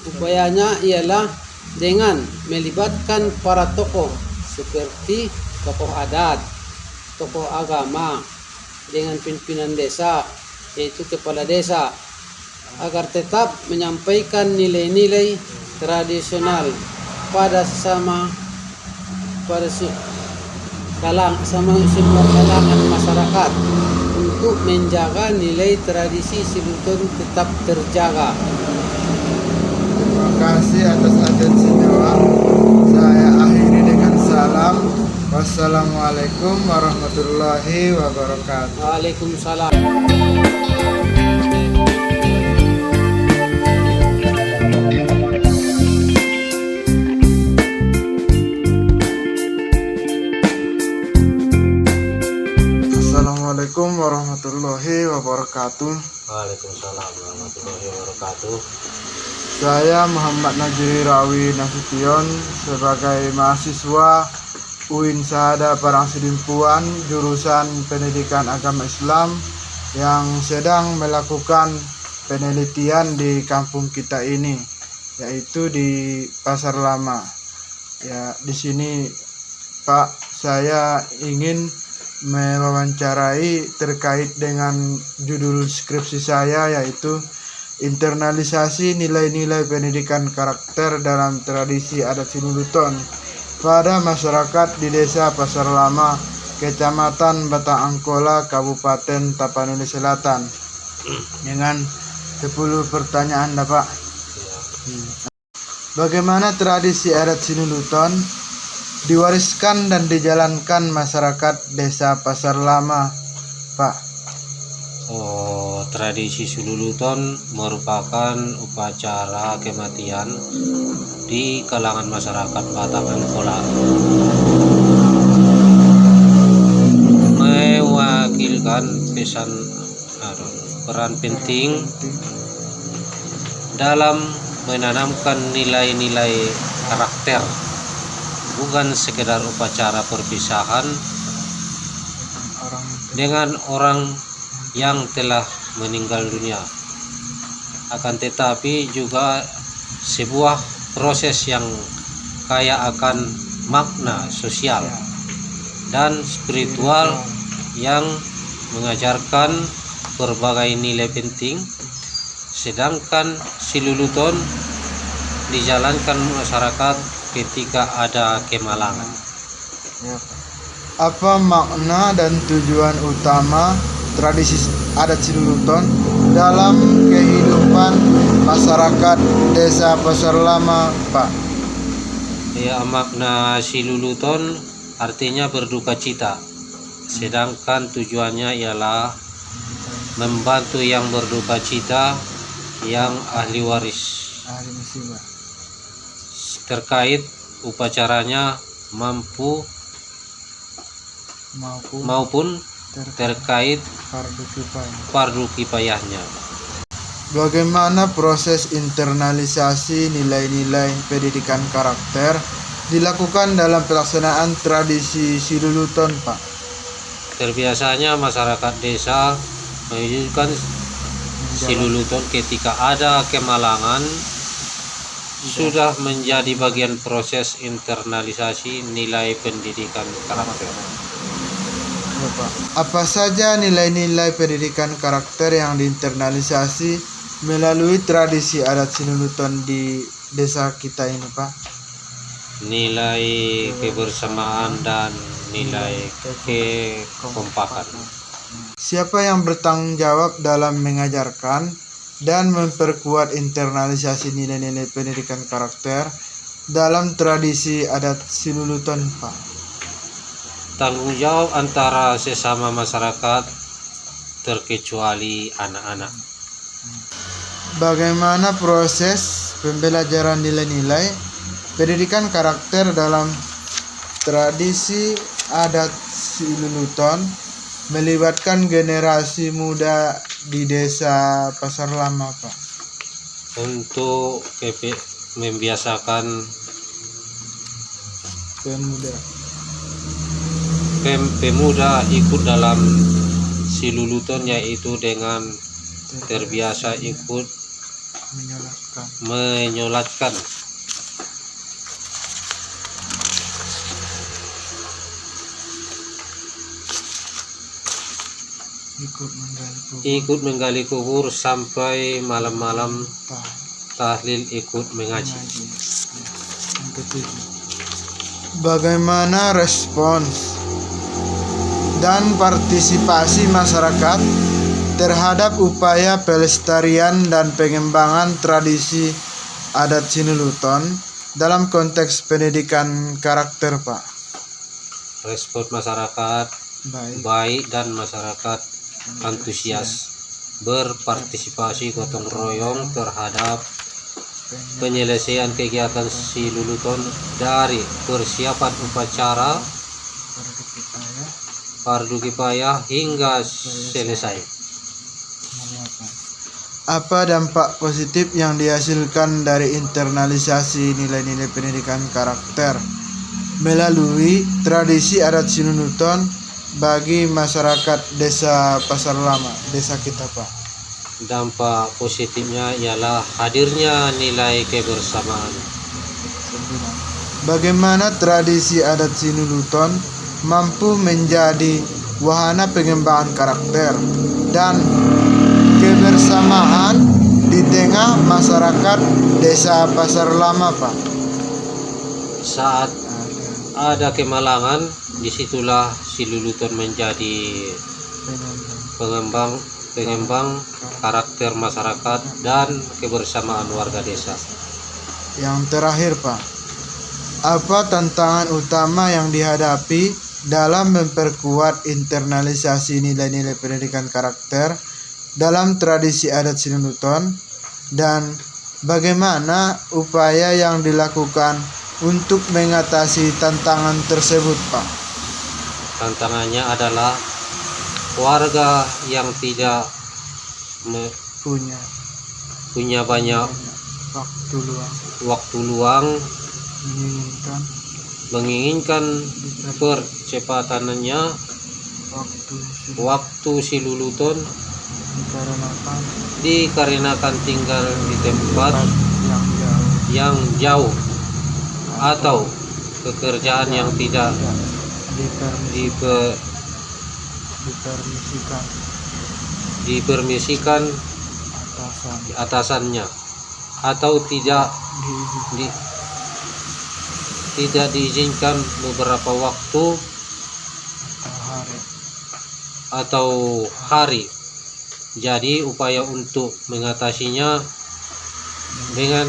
Upayanya ialah dengan melibatkan para tokoh seperti tokoh adat, tokoh agama, dengan pimpinan desa, yaitu kepala desa, agar tetap menyampaikan nilai-nilai tradisional pada semua kalangan masyarakat untuk menjaga nilai tradisi Siluluton tetap terjaga. Terima kasih atas atensinya, Wak. Saya akhiri dengan salam. Wassalamualaikum warahmatullahi wabarakatuh. Waalaikumsalam. Assalamualaikum warahmatullahi wabarakatuh. Waalaikumsalam warahmatullahi wabarakatuh. Saya Muhammad Najri Rawi Nasution sebagai mahasiswa UIN Syahada Parangsidimpuan jurusan Pendidikan Agama Islam yang sedang melakukan penelitian di kampung kita ini, yaitu di Pasar Lama. Ya, di sini Pak, saya ingin mewawancarai terkait dengan judul skripsi saya, yaitu internalisasi nilai-nilai pendidikan karakter dalam tradisi adat Siluluton pada masyarakat di Desa Pasar Lama, Kecamatan Batang Angkola, Kabupaten Tapanuli Selatan, dengan 10 pertanyaan, Pak. Bagaimana tradisi adat Siluluton diwariskan dan dijalankan masyarakat Desa Pasar Lama, Pak? Tradisi Siluluton merupakan upacara kematian di kalangan masyarakat Batang Angkola, mewakilkan peran penting dalam menanamkan nilai-nilai karakter, bukan sekedar upacara perpisahan dengan orang yang telah meninggal dunia, akan tetapi juga sebuah proses yang kaya akan makna sosial dan spiritual yang mengajarkan berbagai nilai penting, sedangkan siluluton dijalankan masyarakat ketika ada kemalangan. Apa makna dan tujuan utama tradisi adat Siluluton dalam kehidupan masyarakat Desa Pasar Lama, Pak? Ya, makna siluluton artinya berduka cita, sedangkan tujuannya ialah membantu yang berduka cita yang ahli waris. Terkait upacaranya maupun terkait fardu kifayahnya. Bagaimana proses internalisasi nilai-nilai pendidikan karakter dilakukan dalam pelaksanaan tradisi Siluluton, Pak? Terbiasanya masyarakat desa mewujudkan siluluton ketika ada kemalangan sudah menjadi bagian proses internalisasi nilai pendidikan karakter. Apa saja nilai-nilai pendidikan karakter yang diinternalisasi melalui tradisi adat Siluluton di desa kita ini, Pak? Nilai kebersamaan dan nilai kekompakan. Siapa yang bertanggung jawab dalam mengajarkan dan memperkuat internalisasi nilai-nilai pendidikan karakter dalam tradisi adat Siluluton, Pak? Tanggung jawab antara sesama masyarakat terkecuali anak-anak. Bagaimana proses pembelajaran nilai-nilai pendidikan karakter dalam tradisi adat Siluluton melibatkan generasi muda di desa Pasar Lama, Pak? Untuk membiasakan pemuda ikut dalam siluluton, yaitu dengan terbiasa ikut menyolatkan. Ikut menggali kubur sampai malam-malam tahlil, ikut mengaji. Bagaimana respons dan partisipasi masyarakat terhadap upaya pelestarian dan pengembangan tradisi adat Siluluton dalam konteks pendidikan karakter, Pak? Respon masyarakat baik dan masyarakat antusias berpartisipasi gotong royong terhadap penyelesaian kegiatan Siluluton, dari persiapan upacara fardu kifayah hingga selesai. Apa dampak positif yang dihasilkan dari internalisasi nilai-nilai pendidikan karakter melalui tradisi adat Siluluton bagi masyarakat desa Pasar Lama, desa kita, Pak? Dampak positifnya ialah hadirnya nilai kebersamaan. Bagaimana tradisi adat Siluluton mampu menjadi wahana pengembangan karakter dan kebersamaan di tengah masyarakat desa Pasar Lama, Pak? Saat ada kemalangan, disitulah Siluluton menjadi pengembang karakter masyarakat dan kebersamaan warga desa. Yang terakhir, Pak, apa tantangan utama yang dihadapi dalam memperkuat internalisasi nilai-nilai pendidikan karakter dalam tradisi adat Siluluton, dan bagaimana upaya yang dilakukan untuk mengatasi tantangan tersebut, Pak? Tantangannya adalah warga yang tidak punya banyak waktu luang menginginkan menginginkan percepatannya waktu si luluton dikarenakan tinggal di tempat yang jauh atau pekerjaan yang tidak dipermisikan atasannya atau tidak diizinkan beberapa waktu atau hari. Jadi upaya untuk mengatasinya dengan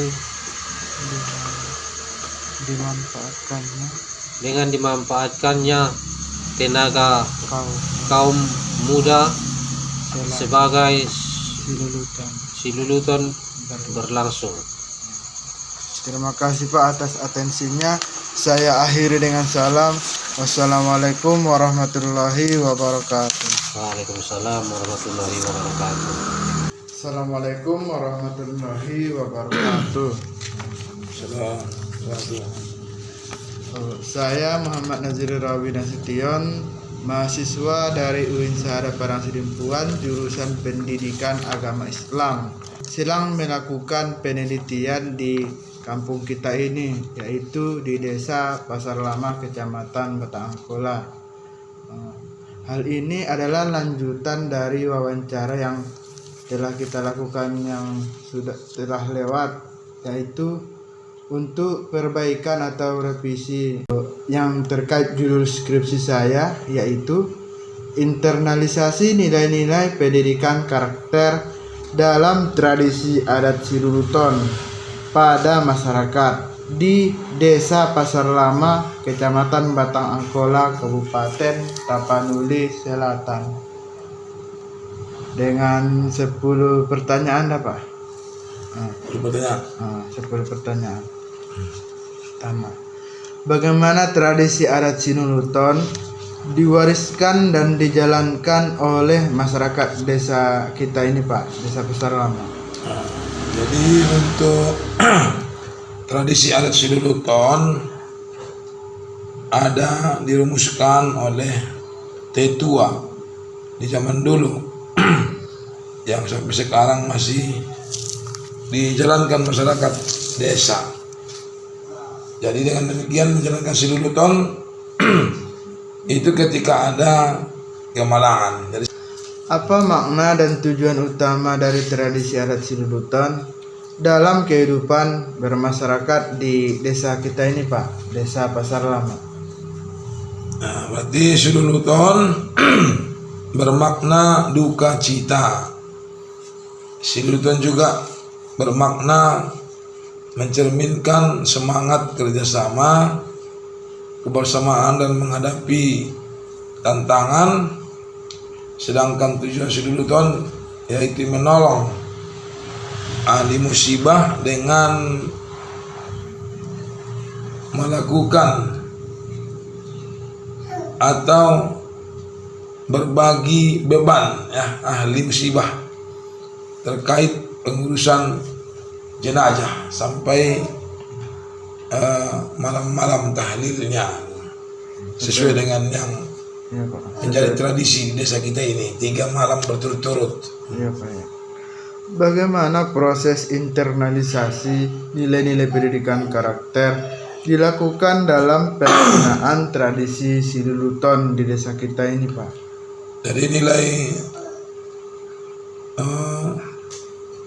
dimanfaatkannya tenaga kaum muda sebagai si luluton berlangsung. Terima kasih Pak atas atensinya. Saya akhiri dengan salam. Wassalamualaikum warahmatullahi wabarakatuh. Waalaikumsalam warahmatullahi wabarakatuh. Assalamualaikum warahmatullahi wabarakatuh. Saya Muhammad Nazir Rawi Nasution, mahasiswa dari UIN Syahada Padang Sidimpuan, jurusan Pendidikan Agama Islam. Sedang melakukan penelitian di kampung kita ini, yaitu di Desa Pasar Lama, Kecamatan Batang Angkola. Hal ini adalah lanjutan dari wawancara yang telah kita lakukan yang telah lewat, yaitu untuk perbaikan atau revisi yang terkait judul skripsi saya, yaitu internalisasi nilai-nilai pendidikan karakter dalam tradisi adat Siluluton pada masyarakat di Desa Pasar Lama, Kecamatan Batang Angkola, Kabupaten Tapanuli Selatan. Dengan 10 pertanyaan apa? 10 pertanyaan. Pertama, bagaimana tradisi adat Sinuluton diwariskan dan dijalankan oleh masyarakat desa kita ini, Pak, Desa Pasar Lama? Jadi untuk tradisi adat Sinuluton ada dirumuskan oleh tetua di zaman dulu yang sampai sekarang masih dijalankan masyarakat desa. Jadi dengan demikian menjalankan Sinuluton itu ketika ada kemalangan. Jadi, apa makna dan tujuan utama dari tradisi adat Sinuluton dalam kehidupan bermasyarakat di desa kita ini, Pak, Desa Pasar Lama? nah, berarti Sinuluton bermakna duka cita. Sinuluton juga bermakna mencerminkan semangat kerjasama, kebersamaan dan menghadapi tantangan. Sedangkan tujuan Sinuluton yaitu menolong ahli musibah dengan melakukan atau berbagi beban ahli musibah terkait pengurusan jenazah sampai malam-malam tahlilnya sesuai dengan yang menjadi tradisi di desa kita ini, 3 malam berturut-turut. Iya, Pak, ya. Bagaimana proses internalisasi nilai-nilai pendidikan karakter dilakukan dalam pelaksanaan tradisi Sinuluton di desa kita ini, Pak? Jadi nilai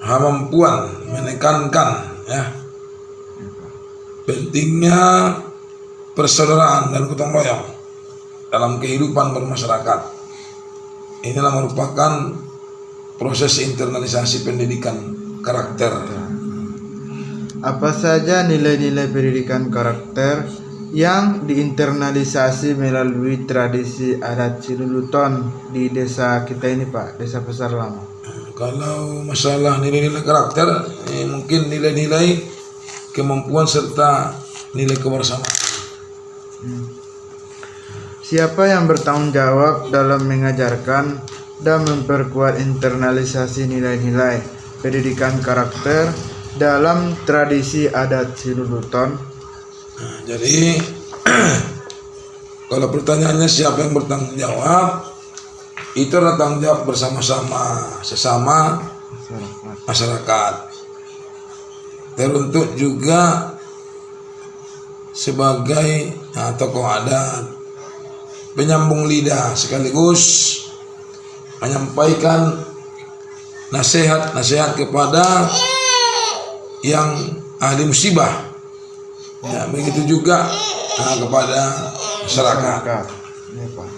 kemampuan menekankan pentingnya persaudaraan dan gotong royong dalam kehidupan bermasyarakat. Inilah merupakan proses internalisasi pendidikan karakter. Apa saja nilai-nilai pendidikan karakter yang diinternalisasi melalui tradisi adat Sinuluton di desa kita ini, Pak, Desa Pasar Lama? Kalau masalah nilai-nilai karakter, mungkin nilai-nilai kemampuan serta nilai kebersamaan. Siapa yang bertanggung jawab dalam mengajarkan dan memperkuat internalisasi nilai-nilai pendidikan karakter dalam tradisi adat Siduluton? Nah, jadi kalau pertanyaannya siapa yang bertanggung jawab, itu adalah tanggung jawab bersama-sama sesama masyarakat. Teruntuk juga sebagai tokoh adat, penyambung lidah sekaligus menyampaikan nasihat-nasihat kepada yang ahli musibah. Ya, begitu juga kepada masyarakat. Ya, Pak.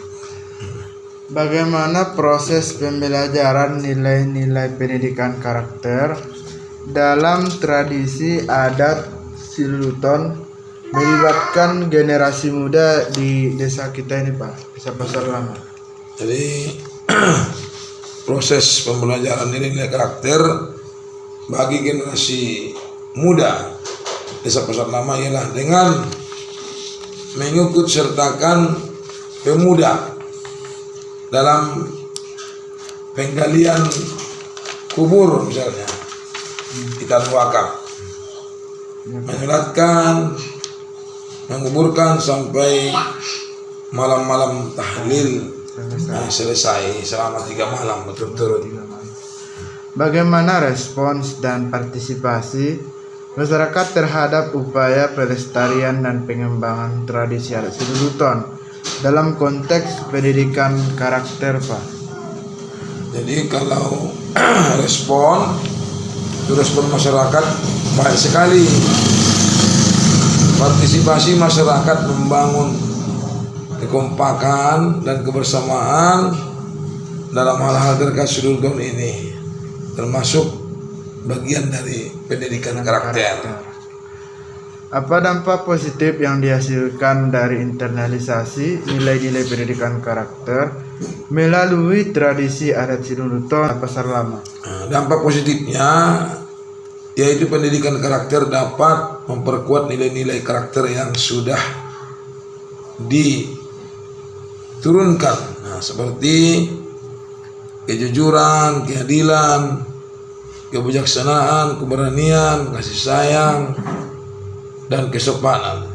Bagaimana proses pembelajaran nilai-nilai pendidikan karakter dalam tradisi adat Siduluton melibatkan generasi muda di desa kita ini, Pak, Desa Pasar Lama? Jadi proses pembelajaran nilai-nilai karakter bagi generasi muda Desa Pasar Lama ialah dengan mengikut sertakan pemuda dalam penggalian kubur, misalnya kita wakaf, menyolatkan, menguburkan sampai malam-malam tahlil selesai selama 3 malam berturut-turut. Bagaimana respons dan partisipasi masyarakat terhadap upaya pelestarian dan pengembangan tradisi adat Siduluton dalam konteks pendidikan karakter, Pak? Jadi kalau respon masyarakat baik sekali. Partisipasi masyarakat membangun kekompakan dan kebersamaan dalam hal-hal terkait Siduluton ini, termasuk bagian dari pendidikan karakter. Apa dampak positif yang dihasilkan dari internalisasi nilai-nilai pendidikan karakter melalui tradisi adat Siduluton Pasar Lama? Dampak positifnya yaitu pendidikan karakter dapat memperkuat nilai-nilai karakter yang sudah diturunkan, seperti kejujuran, keadilan, kebijaksanaan, keberanian, kasih sayang, dan kesopanan.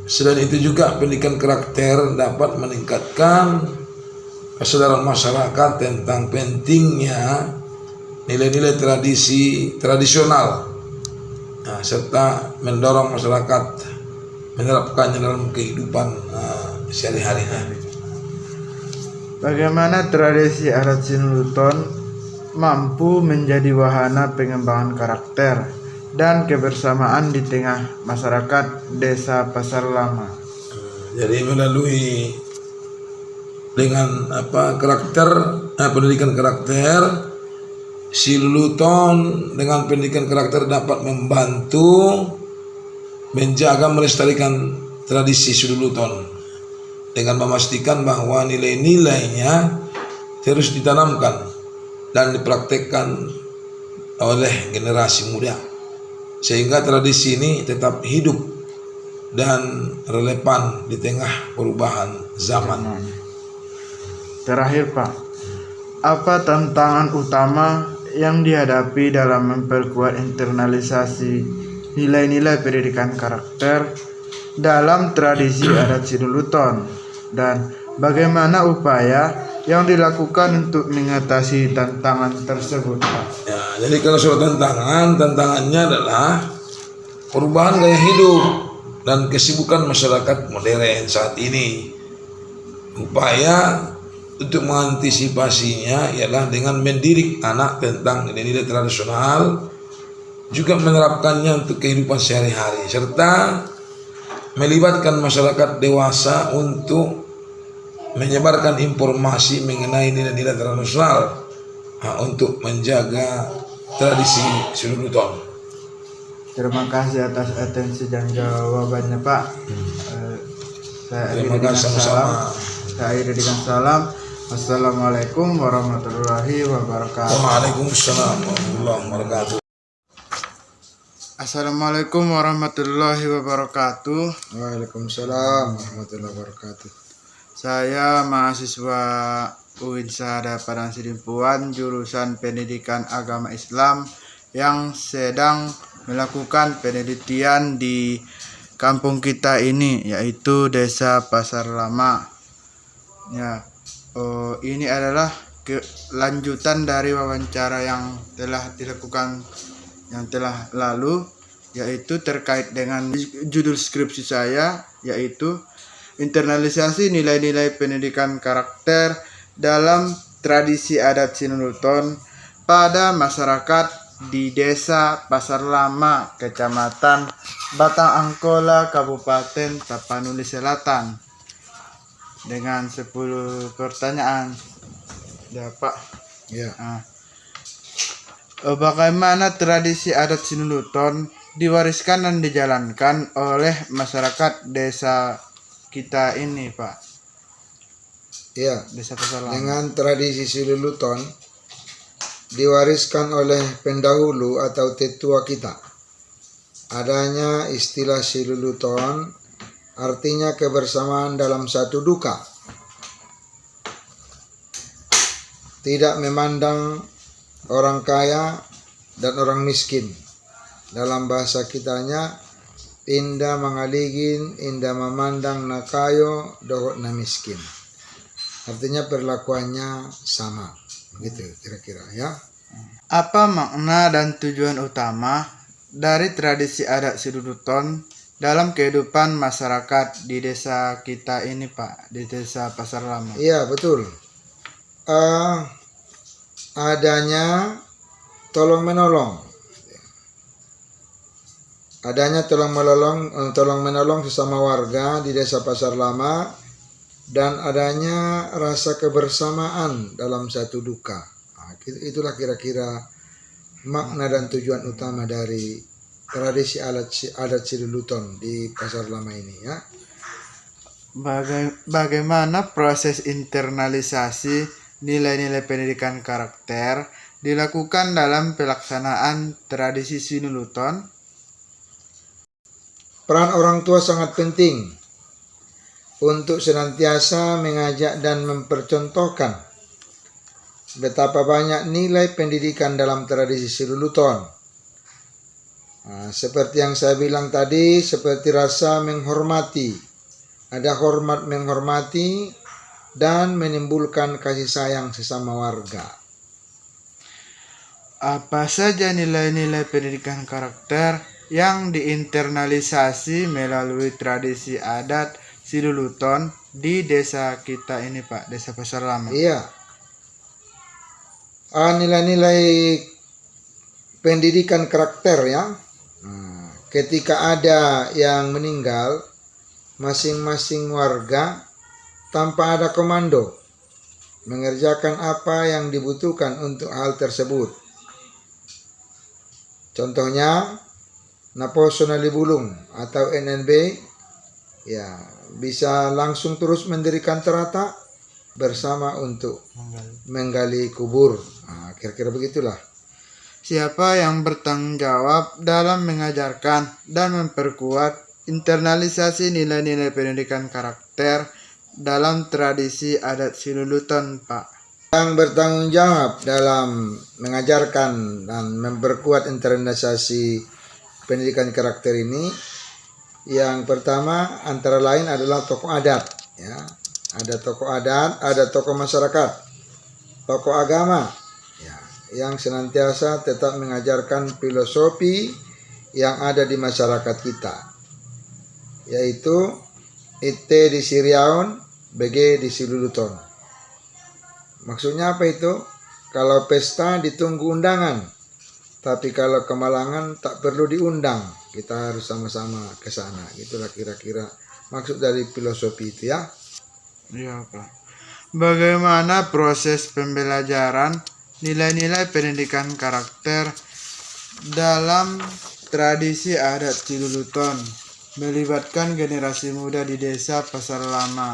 Selain itu juga pendidikan karakter dapat meningkatkan kesadaran masyarakat tentang pentingnya nilai-nilai tradisional, serta mendorong masyarakat menerapkannya dalam kehidupan sehari-harinya. Bagaimana tradisi adat Siduluton mampu menjadi wahana pengembangan karakter dan kebersamaan di tengah masyarakat Desa Pasar Lama? Jadi melalui dengan pendidikan karakter, Siduluton dengan pendidikan karakter dapat membantu menjaga melestarikan tradisi Siduluton dengan memastikan bahwa nilai-nilainya terus ditanamkan dan dipraktekkan oleh generasi muda, sehingga tradisi ini tetap hidup dan relevan di tengah perubahan zaman. Terakhir, Pak, apa tantangan utama yang dihadapi dalam memperkuat internalisasi nilai-nilai pendidikan karakter dalam tradisi adat Siduluton, dan bagaimana upaya yang dilakukan untuk mengatasi tantangan tersebut, Pak? Ya, jadi kalau soal tantangannya adalah perubahan gaya hidup dan kesibukan masyarakat modern saat ini. Upaya untuk mengantisipasinya ialah dengan mendidik anak tentang nilai-nilai tradisional, juga menerapkannya untuk kehidupan sehari-hari, serta melibatkan masyarakat dewasa untuk menyebarkan informasi mengenai nilai-nilai tradisional untuk menjaga tradisi Siduluton. Terima kasih atas atensi dan jawabannya, Pak. Terima kasih sama-sama. Saya akhiri dengan salam. Wassalamualaikum warahmatullahi wabarakatuh. Waalaikumsalam warahmatullahi wabarakatuh. Assalamualaikum warahmatullahi wabarakatuh. Waalaikumsalam warahmatullahi wabarakatuh. Saya mahasiswa UIN Syahada Padang Sidimpuan, jurusan Pendidikan Agama Islam yang sedang melakukan penelitian di kampung kita ini, yaitu Desa Pasar Lama. Ya, ini adalah lanjutan dari wawancara yang telah dilakukan yang telah lalu, yaitu terkait dengan judul skripsi saya, yaitu internalisasi nilai-nilai pendidikan karakter dalam tradisi adat Sinuluton pada masyarakat di Desa Pasar Lama, Kecamatan Batang Angkola, Kabupaten Tapanuli Selatan, dengan 10 pertanyaan. Ya, Pak. Ya. Bagaimana tradisi adat Sinuluton diwariskan dan dijalankan oleh masyarakat desa kita ini, Pak? Ya. Desa Pasar Lama. Dengan tradisi Sinuluton diwariskan oleh pendahulu atau tetua kita. Adanya istilah Sinuluton artinya kebersamaan dalam satu duka. Tidak memandang orang kaya dan orang miskin. Dalam bahasa kitanya, inda mangaligin, inda memandang nakayo, dohot na miskin. Artinya perlakuannya sama. Begitu kira-kira ya. Apa makna dan tujuan utama dari tradisi adat Sinuluton dalam kehidupan masyarakat di desa kita ini, Pak, di Desa Pasar Lama? Iya, betul. Adanya tolong menolong. Adanya tolong menolong sesama warga di Desa Pasar Lama, dan adanya rasa kebersamaan dalam satu duka. Itulah kira-kira makna dan tujuan utama dari tradisi adat Sinuluton di Pasar Lama ini ya. Bagaimana proses internalisasi nilai-nilai pendidikan karakter dilakukan dalam pelaksanaan tradisi Sinuluton? Peran orang tua sangat penting untuk senantiasa mengajak dan mempercontohkan betapa banyak nilai pendidikan dalam tradisi Sinuluton. Seperti yang saya bilang tadi, seperti rasa menghormati, ada hormat menghormati, dan menimbulkan kasih sayang sesama warga. Apa saja nilai-nilai pendidikan karakter yang diinternalisasi melalui tradisi adat Sinuluton di desa kita ini, Pak, Desa Pasar Lama? Iya. Nilai-nilai pendidikan karakter ya. Ketika ada yang meninggal, masing-masing warga tanpa ada komando mengerjakan apa yang dibutuhkan untuk hal tersebut. Contohnya, Naposo Nalibulung atau NNB ya bisa langsung terus mendirikan terata bersama untuk menggali kubur. Kira-kira begitulah. Siapa yang bertanggung jawab dalam mengajarkan dan memperkuat internalisasi nilai-nilai pendidikan karakter dalam tradisi adat Sinuluton, Pak? Yang bertanggung jawab dalam mengajarkan dan memperkuat internalisasi pendidikan karakter ini, yang pertama antara lain adalah tokoh adat ya. Ada tokoh adat, ada tokoh masyarakat, tokoh agama ya, yang senantiasa tetap mengajarkan filosofi yang ada di masyarakat kita, yaitu ite di Siriaon, bege di Sinuluton. Maksudnya apa itu? Kalau pesta ditunggu undangan, tapi kalau kemalangan tak perlu diundang, kita harus sama-sama ke sana. Itulah kira-kira maksud dari filosofi itu ya. Iya, Pak. Bagaimana proses pembelajaran nilai-nilai pendidikan karakter dalam tradisi adat Sinuluton melibatkan generasi muda di Desa Pasar Lama,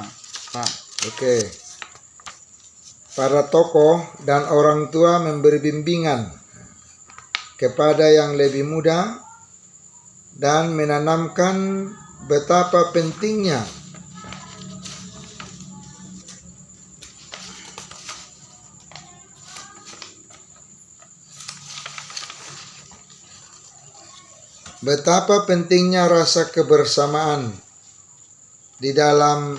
Pak? Oke. Para tokoh dan orang tua memberi bimbingan kepada yang lebih muda dan menanamkan betapa pentingnya betapa pentingnya rasa kebersamaan di dalam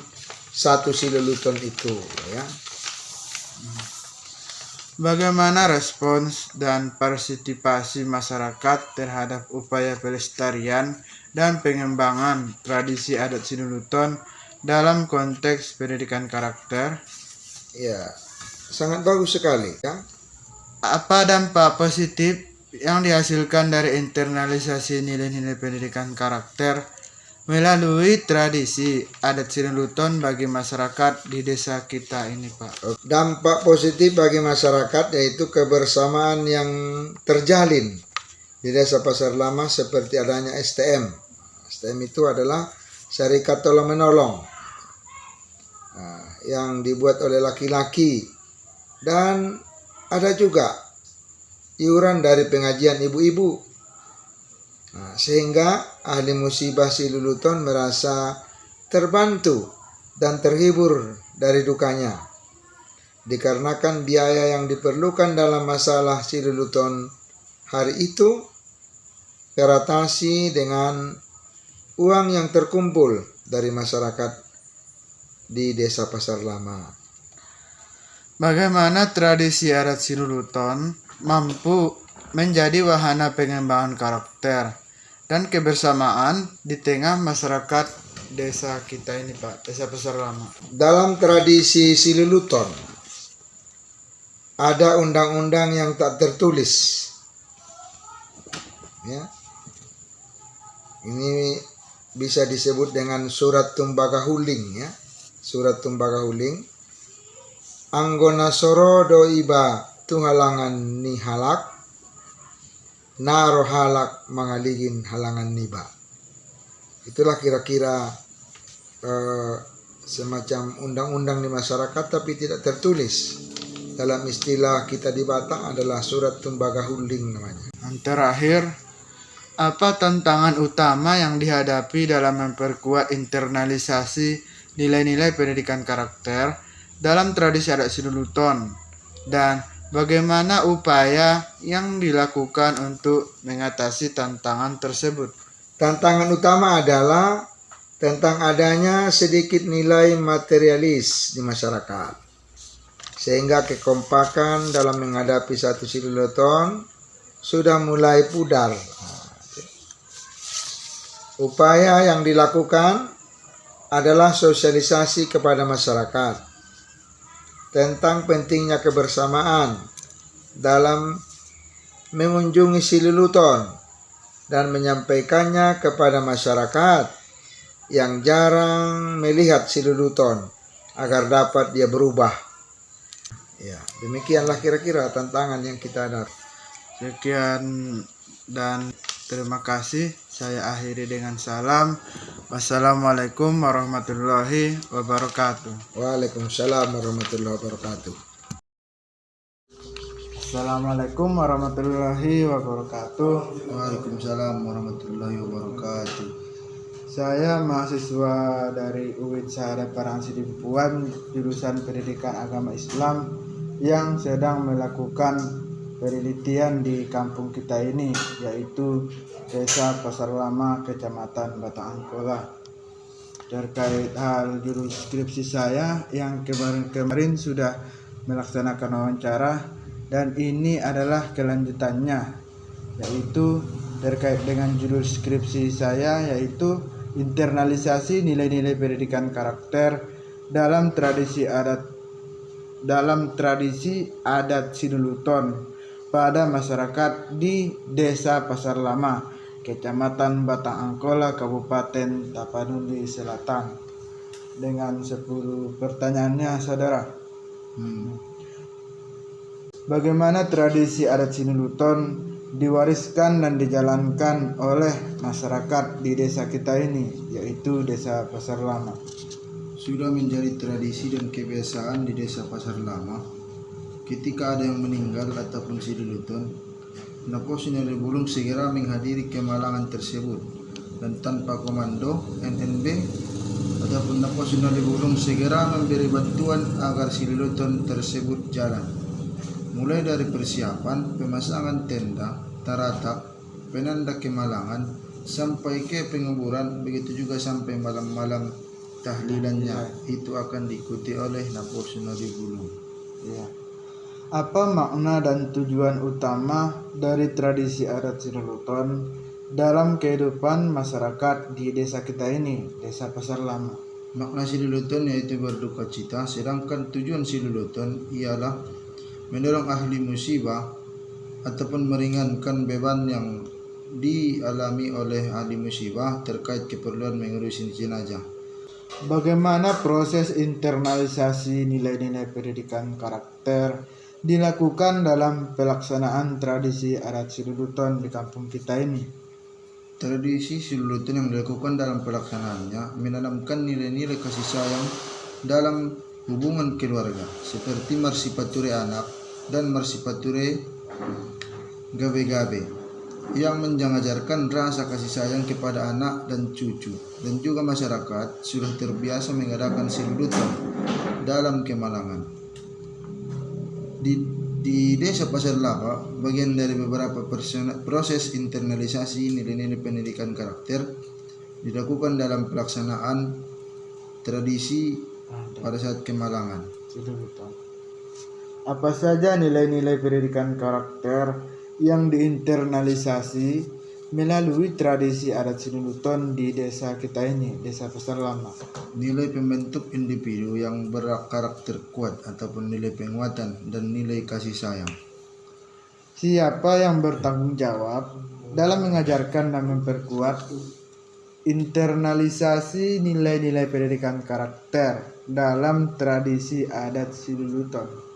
satu Sileluton itu, ya. Bagaimana respons dan partisipasi masyarakat terhadap upaya pelestarian dan pengembangan tradisi adat Sileluton dalam konteks pendidikan karakter? Ya, sangat bagus sekali, ya. Apa dampak positif yang dihasilkan dari internalisasi nilai-nilai pendidikan karakter melalui tradisi adat Sileluton bagi masyarakat di desa kita ini, Pak? Dampak positif bagi masyarakat yaitu kebersamaan yang terjalin di Desa Pasar Lama seperti adanya STM. STM itu adalah Syarikat Tolong Menolong, yang dibuat oleh laki-laki, dan ada juga iuran dari pengajian ibu-ibu. Sehingga ahli musibah Sileluton merasa terbantu dan terhibur dari dukanya, dikarenakan biaya yang diperlukan dalam masalah Sileluton hari itu teratasi dengan uang yang terkumpul dari masyarakat di Desa Pasar Lama. Bagaimana tradisi adat Sileluton mampu menjadi wahana pengembangan karakter dan kebersamaan di tengah masyarakat desa kita ini, Pak, Desa Pasar Lama? Dalam tradisi Sileluton ada undang-undang yang tak tertulis, ya. Ini bisa disebut dengan Surat Tumbaga Huling, ya. Surat Tumbaga Huling. Anggona soro do iba tuhalangan ni halak, naro halak mangaligin halangan niba. Itulah kira-kira semacam undang-undang di masyarakat, tapi tidak tertulis. Dalam istilah kita di Batak adalah Surat Tumbaga Huling namanya. Yang terakhir, apa tantangan utama yang dihadapi dalam memperkuat internalisasi nilai-nilai pendidikan karakter dalam tradisi adat Sileluton, dan bagaimana upaya yang dilakukan untuk mengatasi tantangan tersebut? Tantangan utama adalah tentang adanya sedikit nilai materialis di masyarakat, sehingga kekompakan dalam menghadapi satu Sileluton sudah mulai pudar. Upaya yang dilakukan adalah sosialisasi kepada masyarakat tentang pentingnya kebersamaan dalam mengunjungi Sileluton dan menyampaikannya kepada masyarakat yang jarang melihat Sileluton agar dapat dia berubah. Ya, demikianlah kira-kira tantangan yang kita hadapi. Sekian dan terima kasih. Saya akhiri dengan salam. Wassalamualaikum warahmatullahi wabarakatuh. Waalaikumsalam warahmatullahi wabarakatuh. Assalamualaikum warahmatullahi wabarakatuh. Waalaikumsalam warahmatullahi wabarakatuh. Saya mahasiswa dari UIT Syahada Parangsi Dimpuan, jurusan Pendidikan Agama Islam, yang sedang melakukan penelitian di kampung kita ini, yaitu Desa Pasar Lama, Kecamatan Batang Angkola. Terkait hal jurus skripsi saya yang kemarin sudah melaksanakan wawancara, dan ini adalah kelanjutannya, yaitu terkait dengan jurus skripsi saya, yaitu internalisasi nilai-nilai pendidikan karakter dalam tradisi adat Sileluton pada masyarakat di Desa Pasar Lama, Kecamatan Batang Angkola, Kabupaten Tapanuli Selatan. Dengan 10 pertanyaannya, saudara. Bagaimana tradisi adat Sileluton diwariskan dan dijalankan oleh masyarakat di desa kita ini, yaitu Desa Pasar Lama? Sudah menjadi tradisi dan kebiasaan di Desa Pasar Lama, ketika ada yang meninggal ataupun Sileluton, Naposinari Bulung segera menghadiri kemalangan tersebut, dan tanpa komando NNB ataupun Naposinari Bulung segera memberi bantuan agar Sileluton tersebut jalan, mulai dari persiapan pemasangan tenda, taratap, penanda kemalangan, sampai ke penguburan, begitu juga sampai malam-malam tahlilannya itu akan diikuti oleh Naposionali Bulung. Ya. Apa makna dan tujuan utama dari tradisi adat Siluluton dalam kehidupan masyarakat di desa kita ini, Desa Pasar Lama? Makna Siluluton yaitu berduka cita, sedangkan tujuan Siluluton ialah menolong ahli musibah ataupun meringankan beban yang dialami oleh ahli musibah terkait keperluan mengurusi jenazah. Bagaimana proses internalisasi nilai-nilai pendidikan karakter dilakukan dalam pelaksanaan tradisi adat Siluluton di kampung kita ini? Tradisi Siluluton yang dilakukan dalam pelaksanaannya menanamkan nilai-nilai kasih sayang dalam hubungan keluarga seperti marsipature anak dan marsipature gabe-gabe yang mengajarkan rasa kasih sayang kepada anak dan cucu, dan juga masyarakat sudah terbiasa mengadakan Siluluton dalam kemalangan. Di Desa Pasar Lama, bagian dari beberapa proses internalisasi nilai-nilai pendidikan karakter dilakukan dalam pelaksanaan tradisi pada saat kemalangan. Apa saja nilai-nilai pendidikan karakter yang diinternalisasi melalui tradisi adat Siluluton di desa kita ini, Desa Pasar Lama? Nilai pembentuk individu yang berkarakter kuat ataupun nilai penguatan dan nilai kasih sayang. Siapa yang bertanggung jawab dalam mengajarkan dan memperkuat internalisasi nilai-nilai pendidikan karakter dalam tradisi adat Siluluton?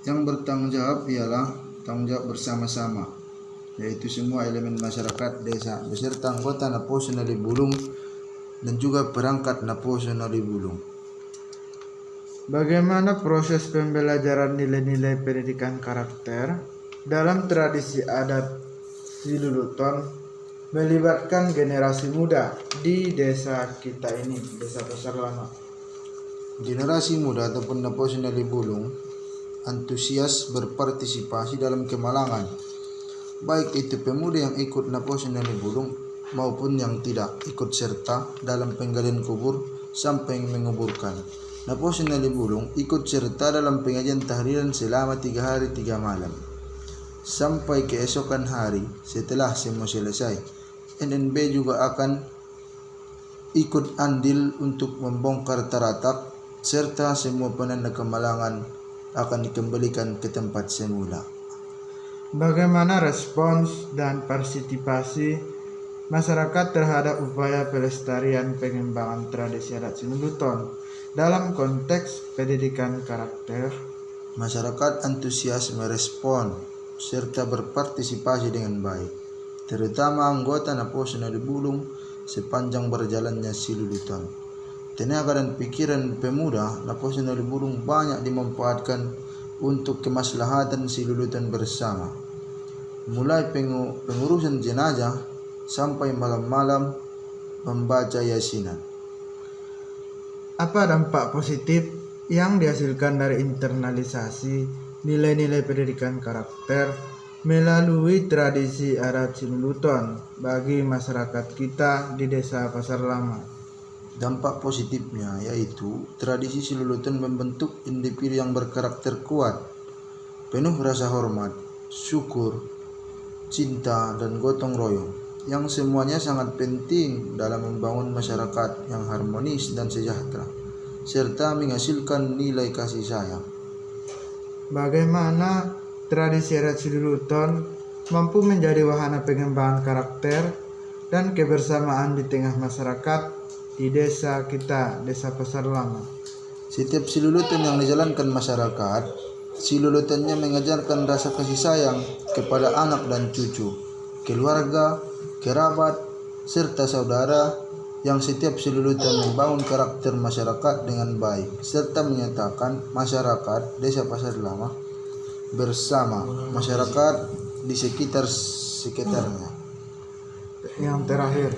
Yang bertanggung jawab ialah tanggung jawab bersama-sama, yaitu semua elemen masyarakat desa beserta anggota Naposionali Bulung dan juga perangkat Naposionali Bulung. Bagaimana proses pembelajaran nilai-nilai pendidikan karakter dalam tradisi adat Siluluton melibatkan generasi muda di desa kita ini, Desa Pasar Lama? Generasi muda ataupun Naposionali Bulung antusias berpartisipasi dalam kemalangan, baik itu pemuda yang ikut Naposionali Bulung maupun yang tidak ikut serta dalam penggalian kubur sampai menguburkan. Naposionali Bulung ikut serta dalam pengajian tahlilan selama 3 hari 3 malam sampai keesokan hari setelah semua selesai. NNB juga akan ikut andil untuk membongkar taratak serta semua penanda kemalangan akan dikembalikan ke tempat semula. Bagaimana respons dan partisipasi masyarakat terhadap upaya pelestarian pengembangan tradisi adat Siluluton dalam konteks pendidikan karakter? Masyarakat antusias merespon serta berpartisipasi dengan baik, terutama anggota Naposionali Bulung sepanjang berjalannya Siluluton. Tenaga dan pikiran pemuda Naposionali Bulung banyak dimanfaatkan untuk kemaslahatan Siluluton bersama, mulai pengurusan jenazah sampai malam-malam membaca yasinan. Apa dampak positif yang dihasilkan dari internalisasi nilai-nilai pendidikan karakter melalui tradisi adat Siluluton bagi masyarakat kita di Desa Pasar Lama? Dampak positifnya yaitu tradisi Siluluton membentuk individu yang berkarakter kuat, penuh rasa hormat, syukur, cinta, dan gotong royong, yang semuanya sangat penting dalam membangun masyarakat yang harmonis dan sejahtera, serta menghasilkan nilai kasih sayang. Bagaimana tradisi adat Siluluton mampu menjadi wahana pengembangan karakter dan kebersamaan di tengah masyarakat di desa kita, Desa Pasar Lama? Setiap Siluluton yang dijalankan masyarakat, Silulutonnya mengajarkan rasa kasih sayang kepada anak dan cucu, keluarga, kerabat, serta saudara, yang setiap Siluluton membangun karakter masyarakat dengan baik, serta menyatakan masyarakat Desa Pasar Lama bersama masyarakat di sekitarnya. Yang terakhir,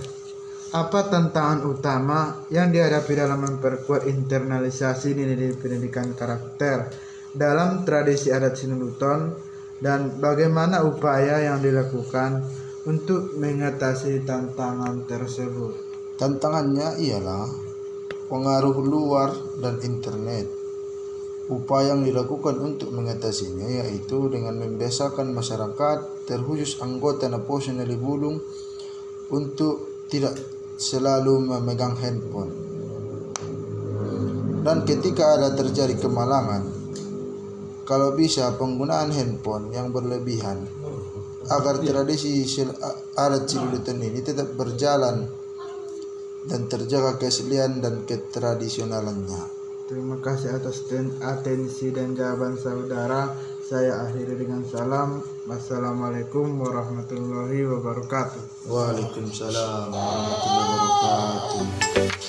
apa tantangan utama yang dihadapi dalam memperkuat internalisasi nilai pendidikan karakter dalam tradisi adat Siluluton, dan bagaimana upaya yang dilakukan untuk mengatasi tantangan tersebut? Tantangannya ialah pengaruh luar dan internet. Upaya yang dilakukan untuk mengatasinya yaitu dengan membiasakan masyarakat, terkhusus anggota Naposionali Bulung, untuk tidak selalu memegang handphone. Dan ketika ada terjadi kemalangan, kalau bisa penggunaan handphone yang berlebihan agar tradisi adat Siduluton ini tetap berjalan dan terjaga keaslian dan ketradisionalannya. Terima kasih atas atensi dan jawaban saudara. Saya akhiri dengan salam. Wassalamualaikum warahmatullahi wabarakatuh. Waalaikumsalam warahmatullahi wabarakatuh.